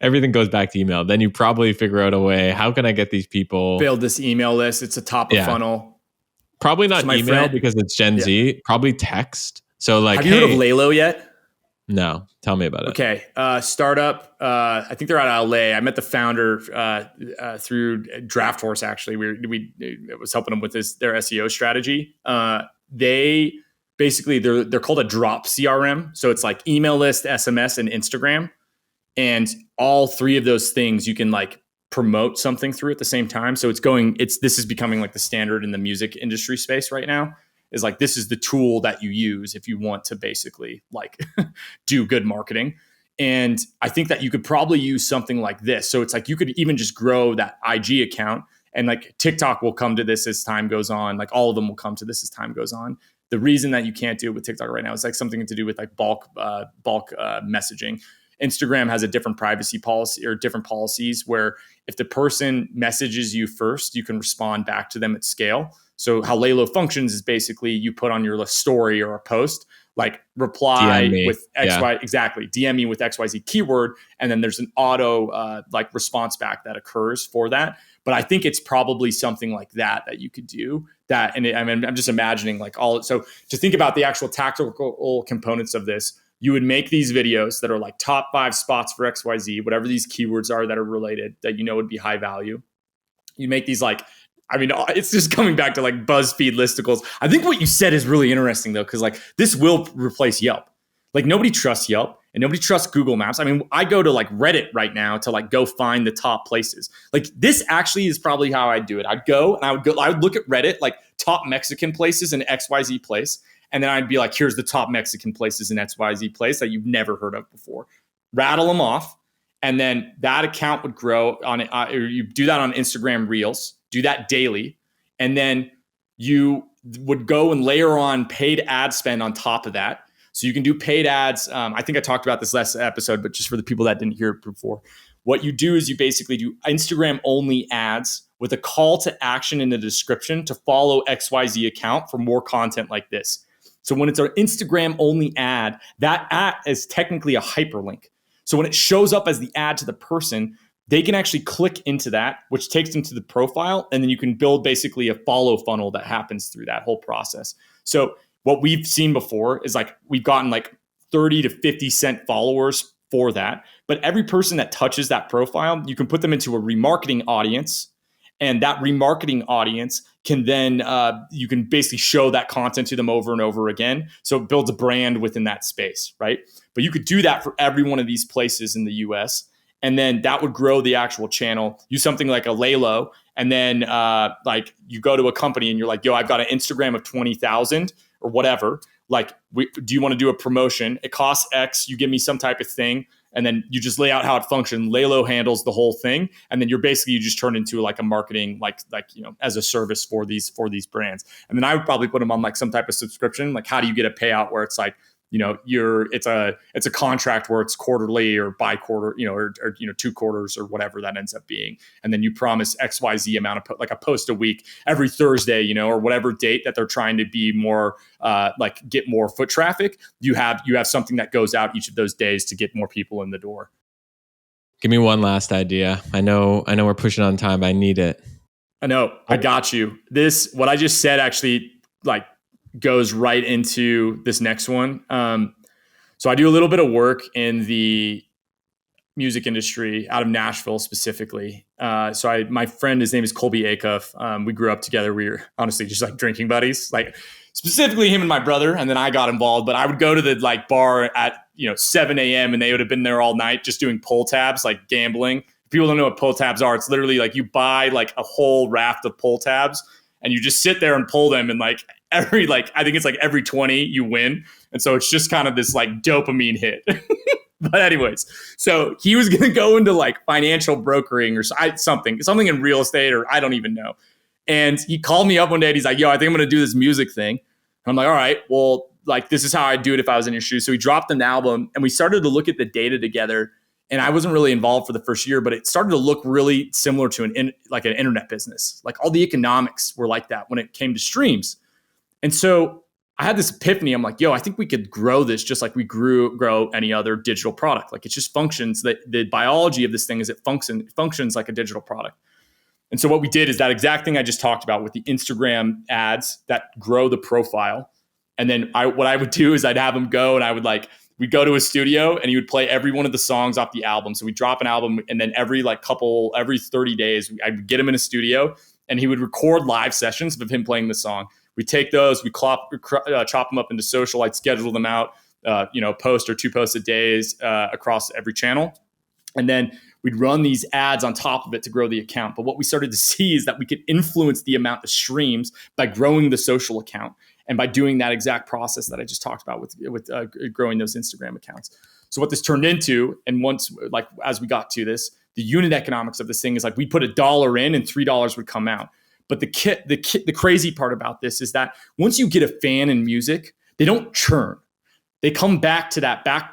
everything goes back to email. Then you probably figure out a way, how can I get these people? Build this email list. It's a top of funnel. Probably not email because it's Gen Z. Probably text. So like, have you heard of Lalo yet? No, tell me about it. Okay, startup. I think they're out of LA. I met the founder through Draft Horse. Actually, we was helping them with their SEO strategy. They basically they're called a drop CRM. So it's like email list, SMS, and Instagram, and all three of those things you can like promote something through at the same time. So this is becoming like the standard in the music industry space right now. Is like, this is the tool that you use if you want to basically like do good marketing. And I think that you could probably use something like this. So it's like, you could even just grow that IG account, and like TikTok will come to this as time goes on. Like all of them will come to this as time goes on. The reason that you can't do it with TikTok right now is like something to do with like bulk messaging. Instagram has a different privacy policy or different policies where if the person messages you first, you can respond back to them at scale. So how Lalo functions is basically you put on your story or a post, like reply with XY, exactly. DM me with XYZ keyword. And then there's an auto like response back that occurs for that. But I think it's probably something like that you could do that. And I'm just imagining like so to think about the actual tactical components of this, you would make these videos that are like top 5 spots for XYZ, whatever these keywords are that are related that would be high value. You make these like, it's just coming back to like BuzzFeed listicles. I think what you said is really interesting though, because like this will replace Yelp. Like nobody trusts Yelp and nobody trusts Google Maps. I go to like Reddit right now to like go find the top places. Like this actually is probably how I'd do it. I'd go and I would look at Reddit, like top Mexican places in XYZ place. And then I'd be like, here's the top Mexican places in XYZ place that you've never heard of before. Rattle them off. And then that account would grow on it. Or you do that on Instagram Reels, do that daily. And then you would go and layer on paid ad spend on top of that. So you can do paid ads. I think I talked about this last episode, but just for the people that didn't hear it before, what you do is you basically do Instagram only ads with a call to action in the description to follow XYZ account for more content like this. So when it's an Instagram only ad, that ad is technically a hyperlink. So when it shows up as the ad to the person, they can actually click into that, which takes them to the profile. And then you can build basically a follow funnel that happens through that whole process. So what we've seen before is like, we've gotten like 30 to 50 cent followers for that. But every person that touches that profile, you can put them into a remarketing audience. And that remarketing audience can then, you can basically show that content to them over and over again. So it builds a brand within that space, right? But you could do that for every one of these places in the US. And then that would grow the actual channel. Use something like a Lalo. And then like you go to a company and you're like, yo, I've got an Instagram of 20,000 or whatever. Like, do you want to do a promotion? It costs X. You give me some type of thing. And then you just lay out how it functions. Lalo handles the whole thing. And then you just turn into like a marketing, like, as a service for these brands. And then I would probably put them on like some type of subscription. Like, how do you get a payout where it's like, it's a contract where it's quarterly or by quarter, or 2 quarters or whatever that ends up being. And then you promise XYZ amount of like a post a week every Thursday, or whatever date that they're trying to be more like get more foot traffic. You have something that goes out each of those days to get more people in the door. Give me one last idea. I know we're pushing on time, but I need it. I know. I got you. What I just said actually like goes right into this next one. So I do a little bit of work in the music industry out of Nashville specifically. My friend, his name is Colby Acuff. We grew up together. We were honestly just like drinking buddies, like specifically him and my brother. And then I got involved, but I would go to the like bar at, 7 a.m. and they would have been there all night just doing pull tabs, like gambling. If people don't know what pull tabs are, it's literally like you buy like a whole raft of pull tabs and you just sit there and pull them. And like I think it's like every 20 you win. And so it's just kind of this like dopamine hit. But anyways, so he was going to go into like financial brokering or something in real estate, or I don't even know. And he called me up one day and he's like, yo, I think I'm going to do this music thing. And I'm like, all right, well, like this is how I'd do it if I was in your shoes. So he dropped an album and we started to look at the data together. And I wasn't really involved for the first year, but it started to look really similar to an internet business. Like all the economics were like that when it came to streams. And so I had this epiphany. I'm like, yo, I think we could grow this just like we grow any other digital product. Like it just functions. The biology of this thing is it functions like a digital product. And so what we did is that exact thing I just talked about with the Instagram ads that grow the profile. And then what I would do is I'd have him go and we'd go to a studio and he would play every one of the songs off the album. So we drop an album and then every 30 days, I'd get him in a studio and he would record live sessions of him playing the song. We take those, we chop them up into social, I'd schedule them out, post or 2 posts a day across every channel. And then we'd run these ads on top of it to grow the account. But what we started to see is that we could influence the amount of streams by growing the social account and by doing that exact process that I just talked about with growing those Instagram accounts. So what this turned into, and as we got to this, the unit economics of this thing is like we put $1 in and $3 would come out. But the crazy part about this is that once you get a fan in music, they don't churn. They come back to that back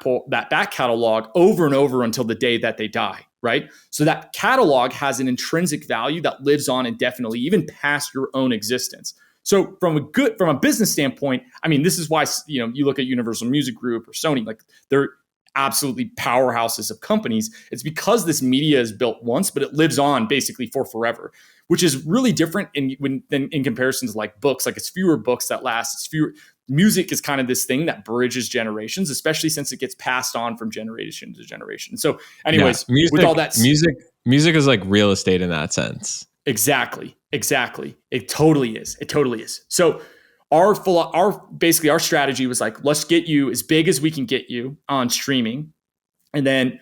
catalog over and over until the day that they die, right? So that catalog has an intrinsic value that lives on indefinitely, even past your own existence. So from a business standpoint, I mean, this is why you look at Universal Music Group or Sony, like they're absolutely powerhouses of companies. It's because this media is built once, but it lives on basically for forever, which is really different in comparison to like books. Like it's fewer books that last. It's fewer. Music is kind of this thing that bridges generations, especially since it gets passed on from generation to generation. So, anyways, with all that, music is like real estate in that sense. Exactly. It totally is. So our strategy was like, let's get you as big as we can get you on streaming. And then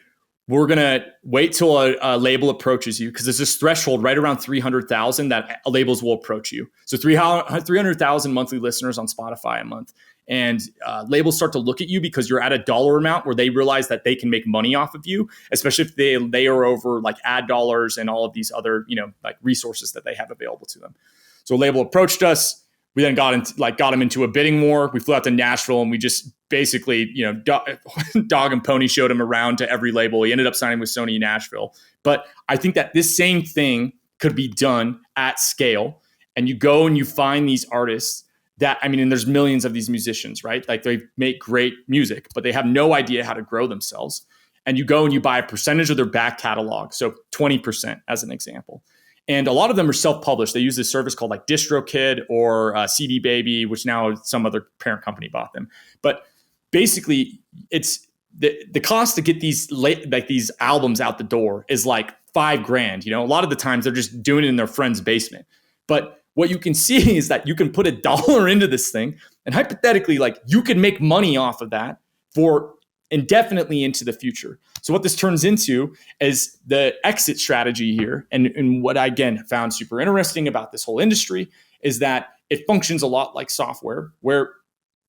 we're going to wait till a label approaches you because there's this threshold right around 300,000 that labels will approach you. So 300,000 monthly listeners on Spotify a month. And labels start to look at you because you're at a dollar amount where they realize that they can make money off of you, especially if they are over like ad dollars and all of these other, like resources that they have available to them. So a label approached us. We then got him into a bidding war. We flew out to Nashville and we just basically, dog and pony showed him around to every label. He ended up signing with Sony Nashville. But I think that this same thing could be done at scale. And you go and you find these artists and there's millions of these musicians, right? Like they make great music, but they have no idea how to grow themselves. And you go and you buy a percentage of their back catalog. So 20% as an example. And a lot of them are self-published. They use this service called like DistroKid or CD Baby, which now some other parent company bought them. But basically, it's the cost to get these albums out the door is like $5,000. A lot of the times they're just doing it in their friend's basement. But what you can see is that you can put $1 into this thing, and hypothetically, like you can make money off of that for indefinitely into the future. So what this turns into is the exit strategy here. And what I, again, found super interesting about this whole industry is that it functions a lot like software, where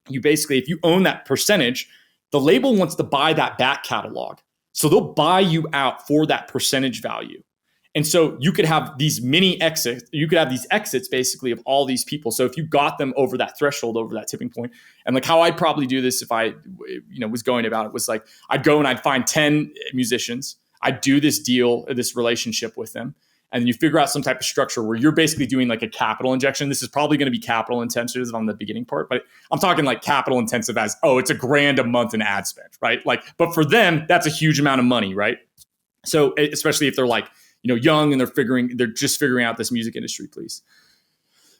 you basically, if you own that percentage, the label wants to buy that back catalog. So they'll buy you out for that percentage value. And so you could have these mini exits. You could have these exits basically of all these people. So if you got them over that threshold, over that tipping point, and like how I'd probably do this if I, was going about it was like, I'd go and I'd find 10 musicians. I'd do this deal, this relationship with them. And then you figure out some type of structure where you're basically doing like a capital injection. This is probably going to be capital intensive on the beginning part, but I'm talking like capital intensive as, it's $1,000 a month in ad spend, right? Like, but for them, that's a huge amount of money, right? So especially if they're like, young and they're just figuring out this music industry, please.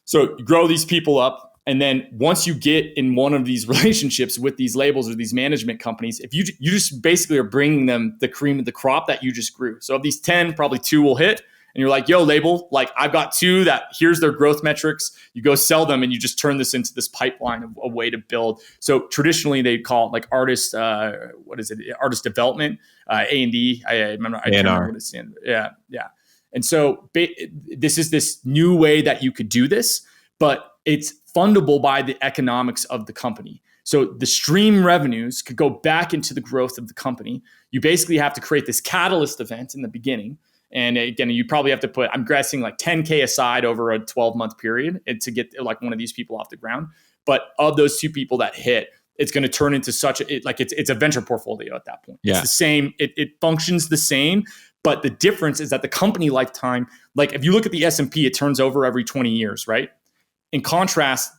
So you grow these people up. And then once you get in one of these relationships with these labels or these management companies, if you just basically are bringing them the cream of the crop that you just grew. So of these 10, probably 2 will hit. And you're like, yo, label, like I've got 2 that here's their growth metrics. You go sell them and you just turn this into this pipeline of a way to build. So traditionally they call it like artist development, A&D. I can't remember what it stands for. Yeah. And so this is this new way that you could do this, but it's fundable by the economics of the company. So the stream revenues could go back into the growth of the company. You basically have to create this catalyst event in the beginning. And again, you probably have to put, I'm guessing like 10K aside over a 12-month period to get like one of these people off the ground. But of those 2 people that hit, it's going to turn into it's a venture portfolio at that point. Yeah. It's the same. It functions the same. But the difference is that the company lifetime, like if you look at the S&P, it turns over every 20 years, right? In contrast,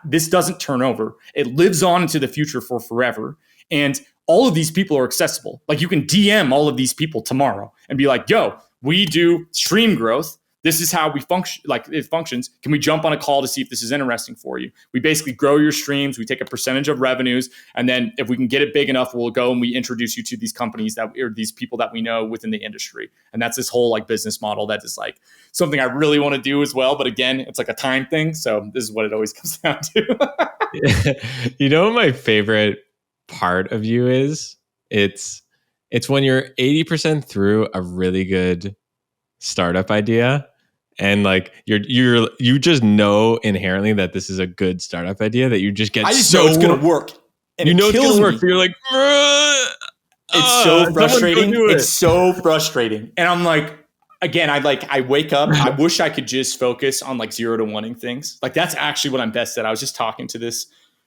this doesn't turn over. It lives on into the future for forever. And all of these people are accessible. Like you can DM all of these people tomorrow and be like, yo, we do stream growth. This is how we function, like it functions. Can we jump on a call to see if this is interesting for you? We basically grow your streams. We take a percentage of revenues. And then if we can get it big enough, we'll go and we introduce you to these companies or these people that we know within the industry. And that's this whole like business model that is like something I really want to do as well. But again, it's like a time thing. So this is what it always comes down to. You know what my favorite part of you is? It's when you're 80% through a really good startup idea and like you just know inherently that this is a good startup idea that you just get. I just know it's gonna work, and it's gonna work. You're like, it's so frustrating. It's so frustrating, and I'm like, again, I wake up. I wish I could just focus on like 0 to 1ing things. Like that's actually what I'm best at. I was just talking to this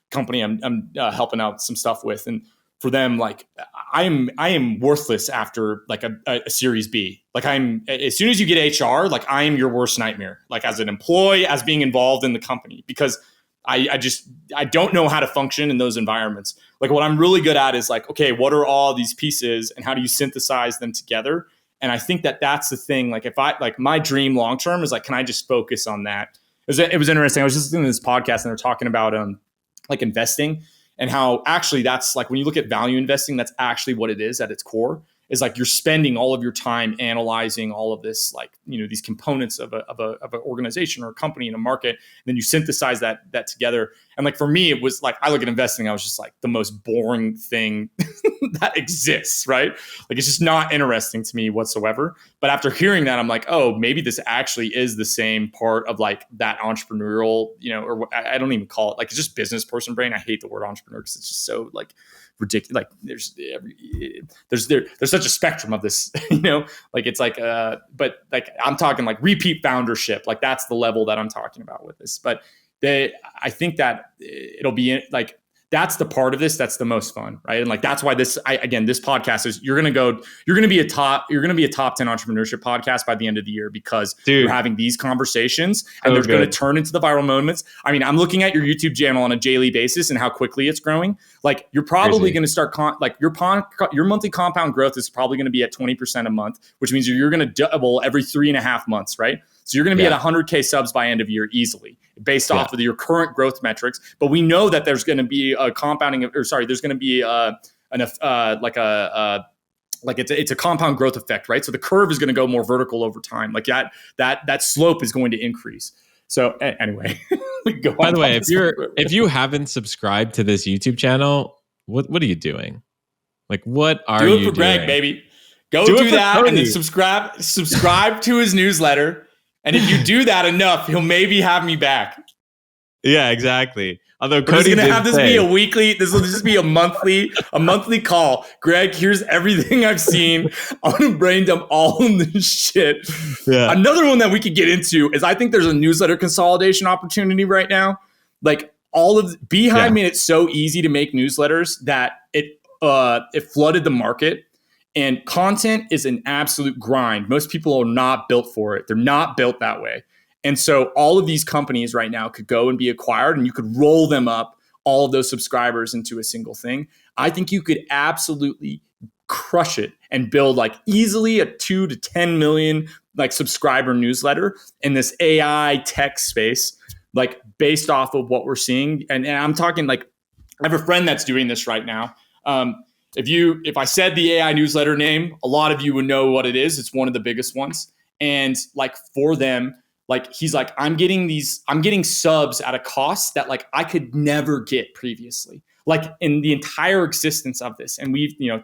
company I'm helping out some stuff with, and for them, like I am worthless after like a Series B. Like as soon as you get HR, like I am your worst nightmare. Like as an employee, as being involved in the company, because I don't know how to function in those environments. Like what I'm really good at is like, okay, what are all these pieces and how do you synthesize them together? And I think that's the thing. Like if my dream long term is like, can I just focus on that? It was interesting. I was just listening to this podcast and they're talking about like investing. And how actually that's like when you look at value investing, that's actually what it is at its core, is like you're spending all of your time analyzing all of this, like, these components of an organization or a company in a market. And then you synthesize that together. And like for me, it was like I look at investing, I was just like the most boring thing that exists, right? Like it's just not interesting to me whatsoever. But after hearing that, I'm like, oh, maybe this actually is the same part of like that entrepreneurial, or I don't even call it like it's just business person brain. I hate the word entrepreneur because it's just so like ridiculous. Like there's such a spectrum of this, like it's like but like I'm talking like repeat foundership, like that's the level that I'm talking about with this. But I think that it'll be like that's the part of this that's the most fun, right? And like that's why this podcast is you're gonna be a top 10 entrepreneurship podcast by the end of the year, because you're having these conversations and they're going to turn into the viral moments. I mean, I'm looking at your YouTube channel on a daily basis and how quickly it's growing. Like you're probably going to start your monthly compound growth is probably going to be at 20% a month, which means you're going to double every 3.5 months, right? So you're going to be at 100K subs by end of year easily, based off of your current growth metrics. But we know that there's going to be a compounding, there's going to be it's a compound growth effect, right? So the curve is going to go more vertical over time. Like that slope is going to increase. So anyway, by the way, if you haven't subscribed to this YouTube channel, what are you doing? Like, what are you doing? Do it for Greg, baby. Go do that Cody. And then subscribe to his newsletter. And if you do that enough, he'll maybe have me back. Yeah, exactly. Although Cody's going to have this be a weekly, this will just be a monthly call. Greg, here's everything I've seen. I want to brain dump all of this shit. Yeah. Another one that we could get into is I think there's a newsletter consolidation opportunity right now. Like all of Beehive made it so easy to make newsletters that it flooded the market. And content is an absolute grind. Most people are not built for it. They're not built that way. And so all of these companies right now could go and be acquired, and you could roll them up, all of those subscribers, into a single thing. I think you could absolutely crush it and build like easily a 2 to 10 million like subscriber newsletter in this AI tech space, like based off of what we're seeing. And I'm talking like, I have a friend that's doing this right now. If I said the AI newsletter name, a lot of you would know what it is. It's one of the biggest ones. And like for them, like he's like, I'm getting subs at a cost that like I could never get previously, like in the entire existence of this. And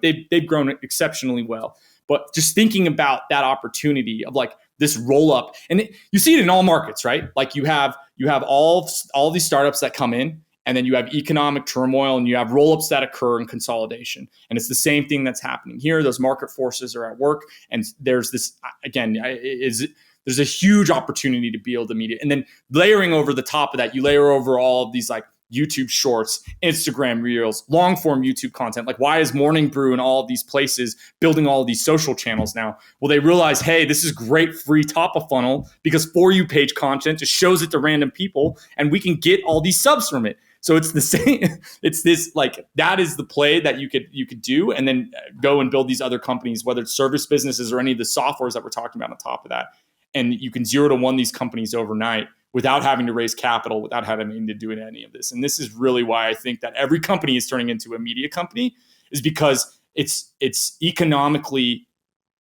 they've grown exceptionally well. But just thinking about that opportunity of like this roll up, and you see it in all markets, right? Like you have all these startups that come in, and then you have economic turmoil, and you have roll-ups that occur in consolidation. And it's the same thing that's happening here. Those market forces are at work. And there's this, again, there's a huge opportunity to be able to meet it. And then layering over the top of that, you layer over all of these like YouTube shorts, Instagram reels, long form YouTube content. Like why is Morning Brew and all of these places building all of these social channels now? Well, they realize, hey, this is great free top of funnel because For You page content just shows it to random people and we can get all these subs from it. So it's the same. It's this like that is the play that you could do, and then go and build these other companies, whether it's service businesses or any of the softwares that we're talking about on top of that. And you can 0 to 1 these companies overnight without having to raise capital, without having to do any of this. And this is really why I think that every company is turning into a media company, is because it's economically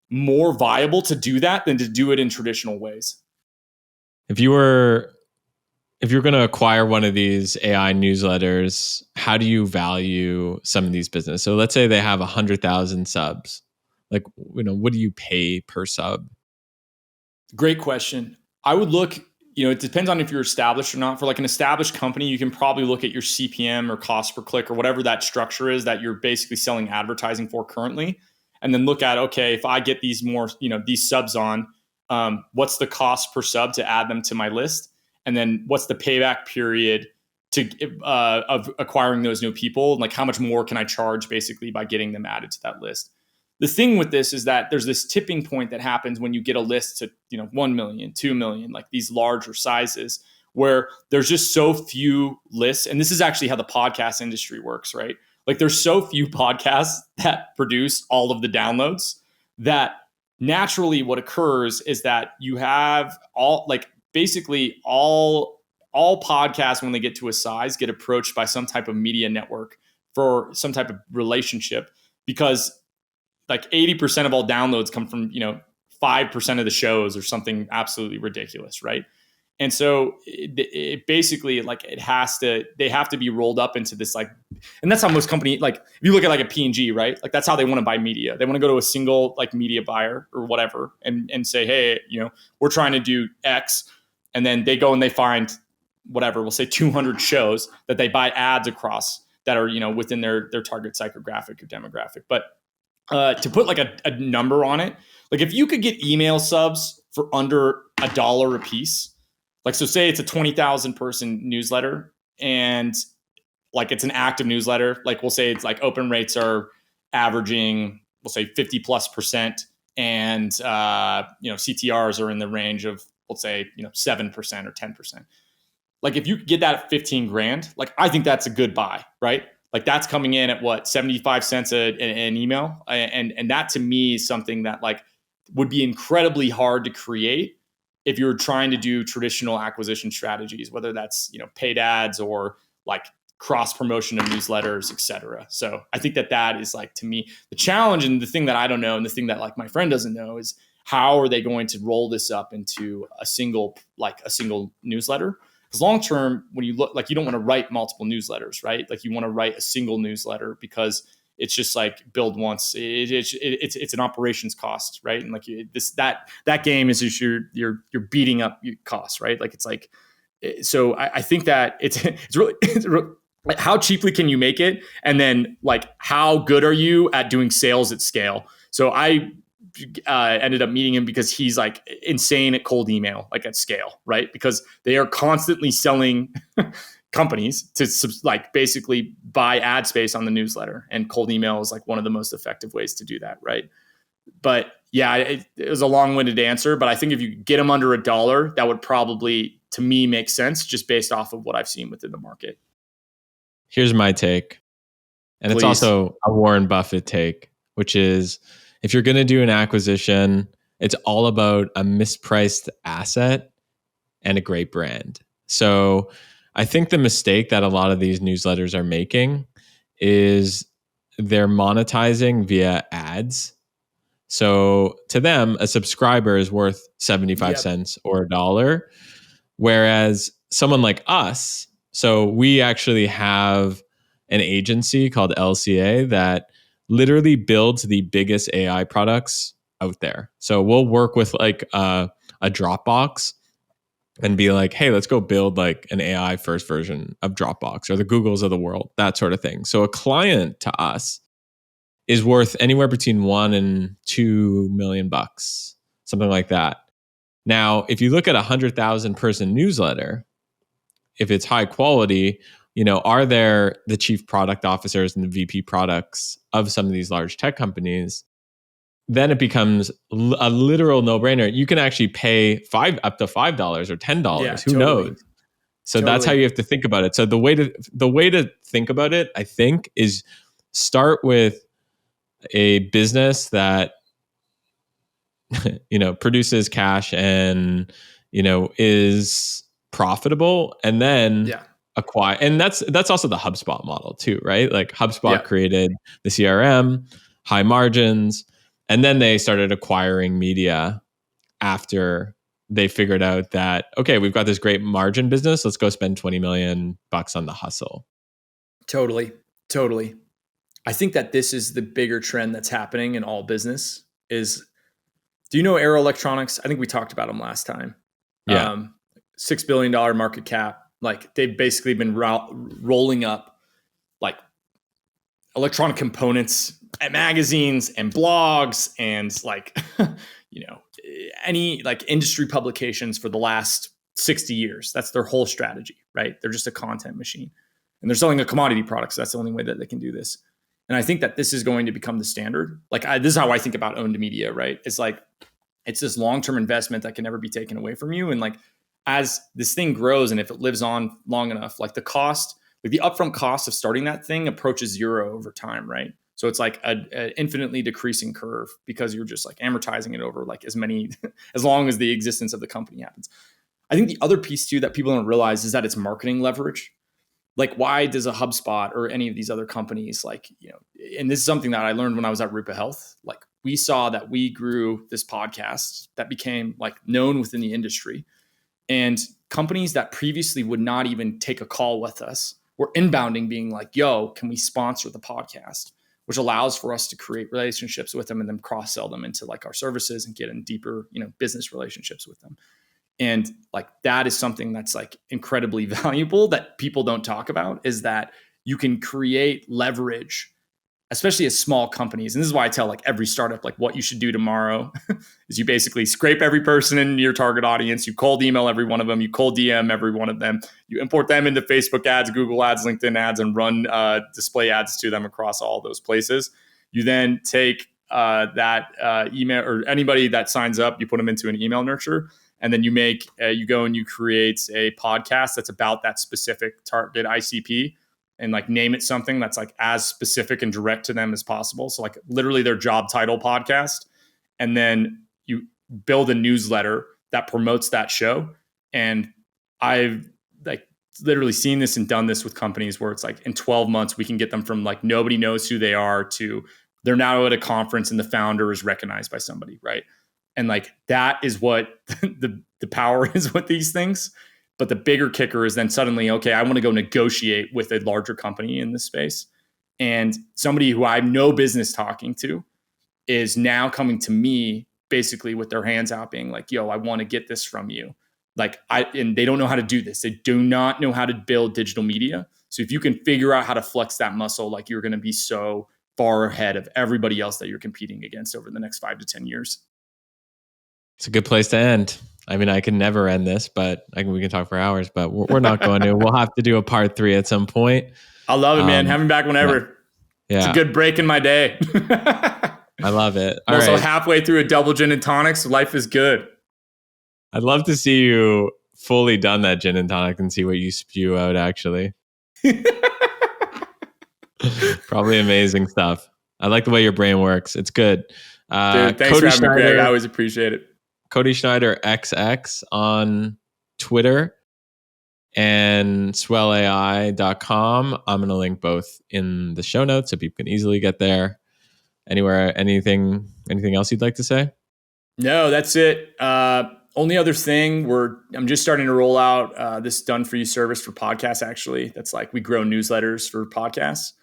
more viable to do that than to do it in traditional ways. If you're going to acquire one of these AI newsletters, how do you value some of these businesses? So let's say they have 100,000 subs. Like, what do you pay per sub? Great question. I would look, it depends on if you're established or not. For like an established company, you can probably look at your CPM or cost per click or whatever that structure is that you're basically selling advertising for currently. And then look at, okay, if I get these more, these subs on, what's the cost per sub to add them to my list? And then what's the payback period of acquiring those new people? Like how much more can I charge basically by getting them added to that list? The thing with this is that there's this tipping point that happens when you get a list to 1 million, 2 million, like these larger sizes, where there's just so few lists. And this is actually how the podcast industry works, right? Like there's so few podcasts that produce all of the downloads that naturally what occurs is that you have basically all podcasts, when they get to a size, get approached by some type of media network for some type of relationship, because like 80% of all downloads come from 5% of the shows or something absolutely ridiculous, right? And so it basically like they have to be rolled up into this like, and that's how most companies, like if you look at like a P&G, right? Like that's how they want to buy media. They want to go to a single like media buyer or whatever and say, hey, we're trying to do X. And then they go and they find whatever, we'll say 200 shows that they buy ads across that are, within their target psychographic or demographic. But to put like a number on it, like if you could get email subs for under $1 a piece, like, so say it's a 20,000 person newsletter and like it's an active newsletter, like we'll say it's like open rates are averaging, we'll say 50+%. And, CTRs are in the range of, let's say, 7% or 10%. Like if you could get that at 15 grand, like I think that's a good buy, right? Like that's coming in at what, 75 cents an email. And that to me is something that like would be incredibly hard to create if you're trying to do traditional acquisition strategies, whether that's, paid ads or like cross promotion of newsletters, et cetera. So I think that is like, to me, the challenge, and the thing that I don't know, and the thing that like my friend doesn't know, is how are they going to roll this up into a single newsletter? Because long term, when you look, like you don't want to write multiple newsletters, right? Like you want to write a single newsletter because it's just like build once. It's an operations cost, right? And like that game is just you're beating up your costs, right? Like it's like, so I think that it's really like how cheaply can you make it, and then like how good are you at doing sales at scale? So I ended up meeting him because he's like insane at cold email, like at scale, right? Because they are constantly selling companies to like basically buy ad space on the newsletter, and cold email is like one of the most effective ways to do that, right? But yeah, it was a long-winded answer, but I think if you get them under $1, that would probably, to me, make sense just based off of what I've seen within the market. Here's my take. And Please. It's also a Warren Buffett take. which is if you're going to do an acquisition, it's all about a mispriced asset and a great brand. So I think the mistake that a lot of these newsletters are making is they're monetizing via ads. So to them, a subscriber is worth 75 Yep. cents or a dollar. Whereas someone like us, so we actually have an agency called LCA that literally builds the biggest AI products out there. So we'll work with like a Dropbox and be like, hey, let's go build like an AI first version of Dropbox or the Googles of the world, that sort of thing. So a client to us is worth anywhere between $1 and $2 million bucks, something like that. Now, if you look at a 100,000 person newsletter, if it's high quality, are there the chief product officers and the VP products of some of these large tech companies? Then it becomes a literal no-brainer. You can actually pay up to $5 or $10. Yeah, Who totally. knows? So that's how you have to think about it. So the way to think about it, I think, is start with a business that produces cash and is profitable, and then acquire. And that's also the HubSpot model too, right? Like HubSpot created the CRM, high margins, and then they started acquiring media after they figured out that, okay, we've got this great margin business. Let's go spend 20 million bucks on the hustle. Totally. I think that this is the bigger trend that's happening in all business is, do you know Aero Electronics? I think we talked about them last time. Yeah. $6 billion market cap. Like they've basically been rolling up like electronic components at magazines and blogs and like, any like industry publications for the last 60 years. That's their whole strategy, right? They're just a content machine and they're selling a commodity product. So that's the only way that they can do this. And I think that this is going to become the standard. Like this is how I think about owned media, right? It's like, it's this long-term investment that can never be taken away from you. And like, as this thing grows and if it lives on long enough, like the cost, like the upfront cost of starting that thing approaches zero over time, right? So it's like an infinitely decreasing curve because you're just like amortizing it over like as long as the existence of the company happens. I think the other piece too that people don't realize is that it's marketing leverage. Like why does a HubSpot or any of these other companies and this is something that I learned when I was at Rupa Health, like we saw that we grew this podcast that became like known within the industry, and companies that previously would not even take a call with us were inbounding being like, yo, can we sponsor the podcast? Which allows for us to create relationships with them and then cross-sell them into like our services and get in deeper, business relationships with them. And like, that is something that's like incredibly valuable that people don't talk about, is that you can create leverage, especially as small companies. And this is why I tell like every startup, like what you should do tomorrow is you basically scrape every person in your target audience. You cold email every one of them. You cold DM every one of them. You import them into Facebook ads, Google ads, LinkedIn ads, and run display ads to them across all those places. You then take that email or anybody that signs up, you put them into an email nurture. And then you go and you create a podcast that's about that specific target ICP and like name it something that's like as specific and direct to them as possible. So like literally their job title podcast. And then you build a newsletter that promotes that show. And I've like literally seen this and done this with companies where it's like in 12 months, we can get them from like nobody knows who they are to they're now at a conference and the founder is recognized by somebody, right? And like that is what the power is with these things. But the bigger kicker is then suddenly, okay, I want to go negotiate with a larger company in this space. And somebody who I have no business talking to is now coming to me basically with their hands out being like, yo, I want to get this from you. And they don't know how to do this. They do not know how to build digital media. So if you can figure out how to flex that muscle, like you're going to be so far ahead of everybody else that you're competing against over the next 5 to 10 years. It's a good place to end. I mean, I can never end this, but we can talk for hours, but we're not going to. We'll have to do a part 3 at some point. I love it, man. Have me back whenever. Yeah. It's a good break in my day. I love it. I'm also halfway through a double gin and tonic, so life is good. I'd love to see you fully done that gin and tonic and see what you spew out, actually. Probably amazing stuff. I like the way your brain works. It's good. Dude, thanks Cody for having me, Greg. Schneider, I always appreciate it. Cody Schneider XX on Twitter and swellai.com. I'm going to link both in the show notes so people can easily get there. Anywhere, anything else you'd like to say? No, that's it. Only other thing, I'm just starting to roll out this done for you service for podcasts. Actually, that's like we grow newsletters for podcasts.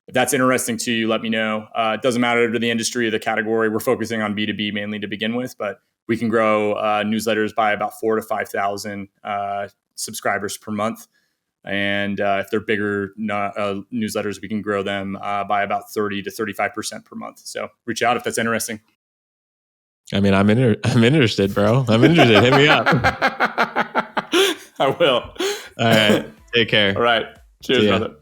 If that's interesting to you, let me know. It doesn't matter to the industry or the category. We're focusing on B2B mainly to begin with, but we can grow newsletters by about 4,000 to 5,000 subscribers per month. And if they're bigger newsletters, we can grow them by about 30 to 35% per month. So reach out if that's interesting. I mean, I'm interested, bro. I'm interested. Hit me up. I will. All right. Take care. All right. Cheers, brother.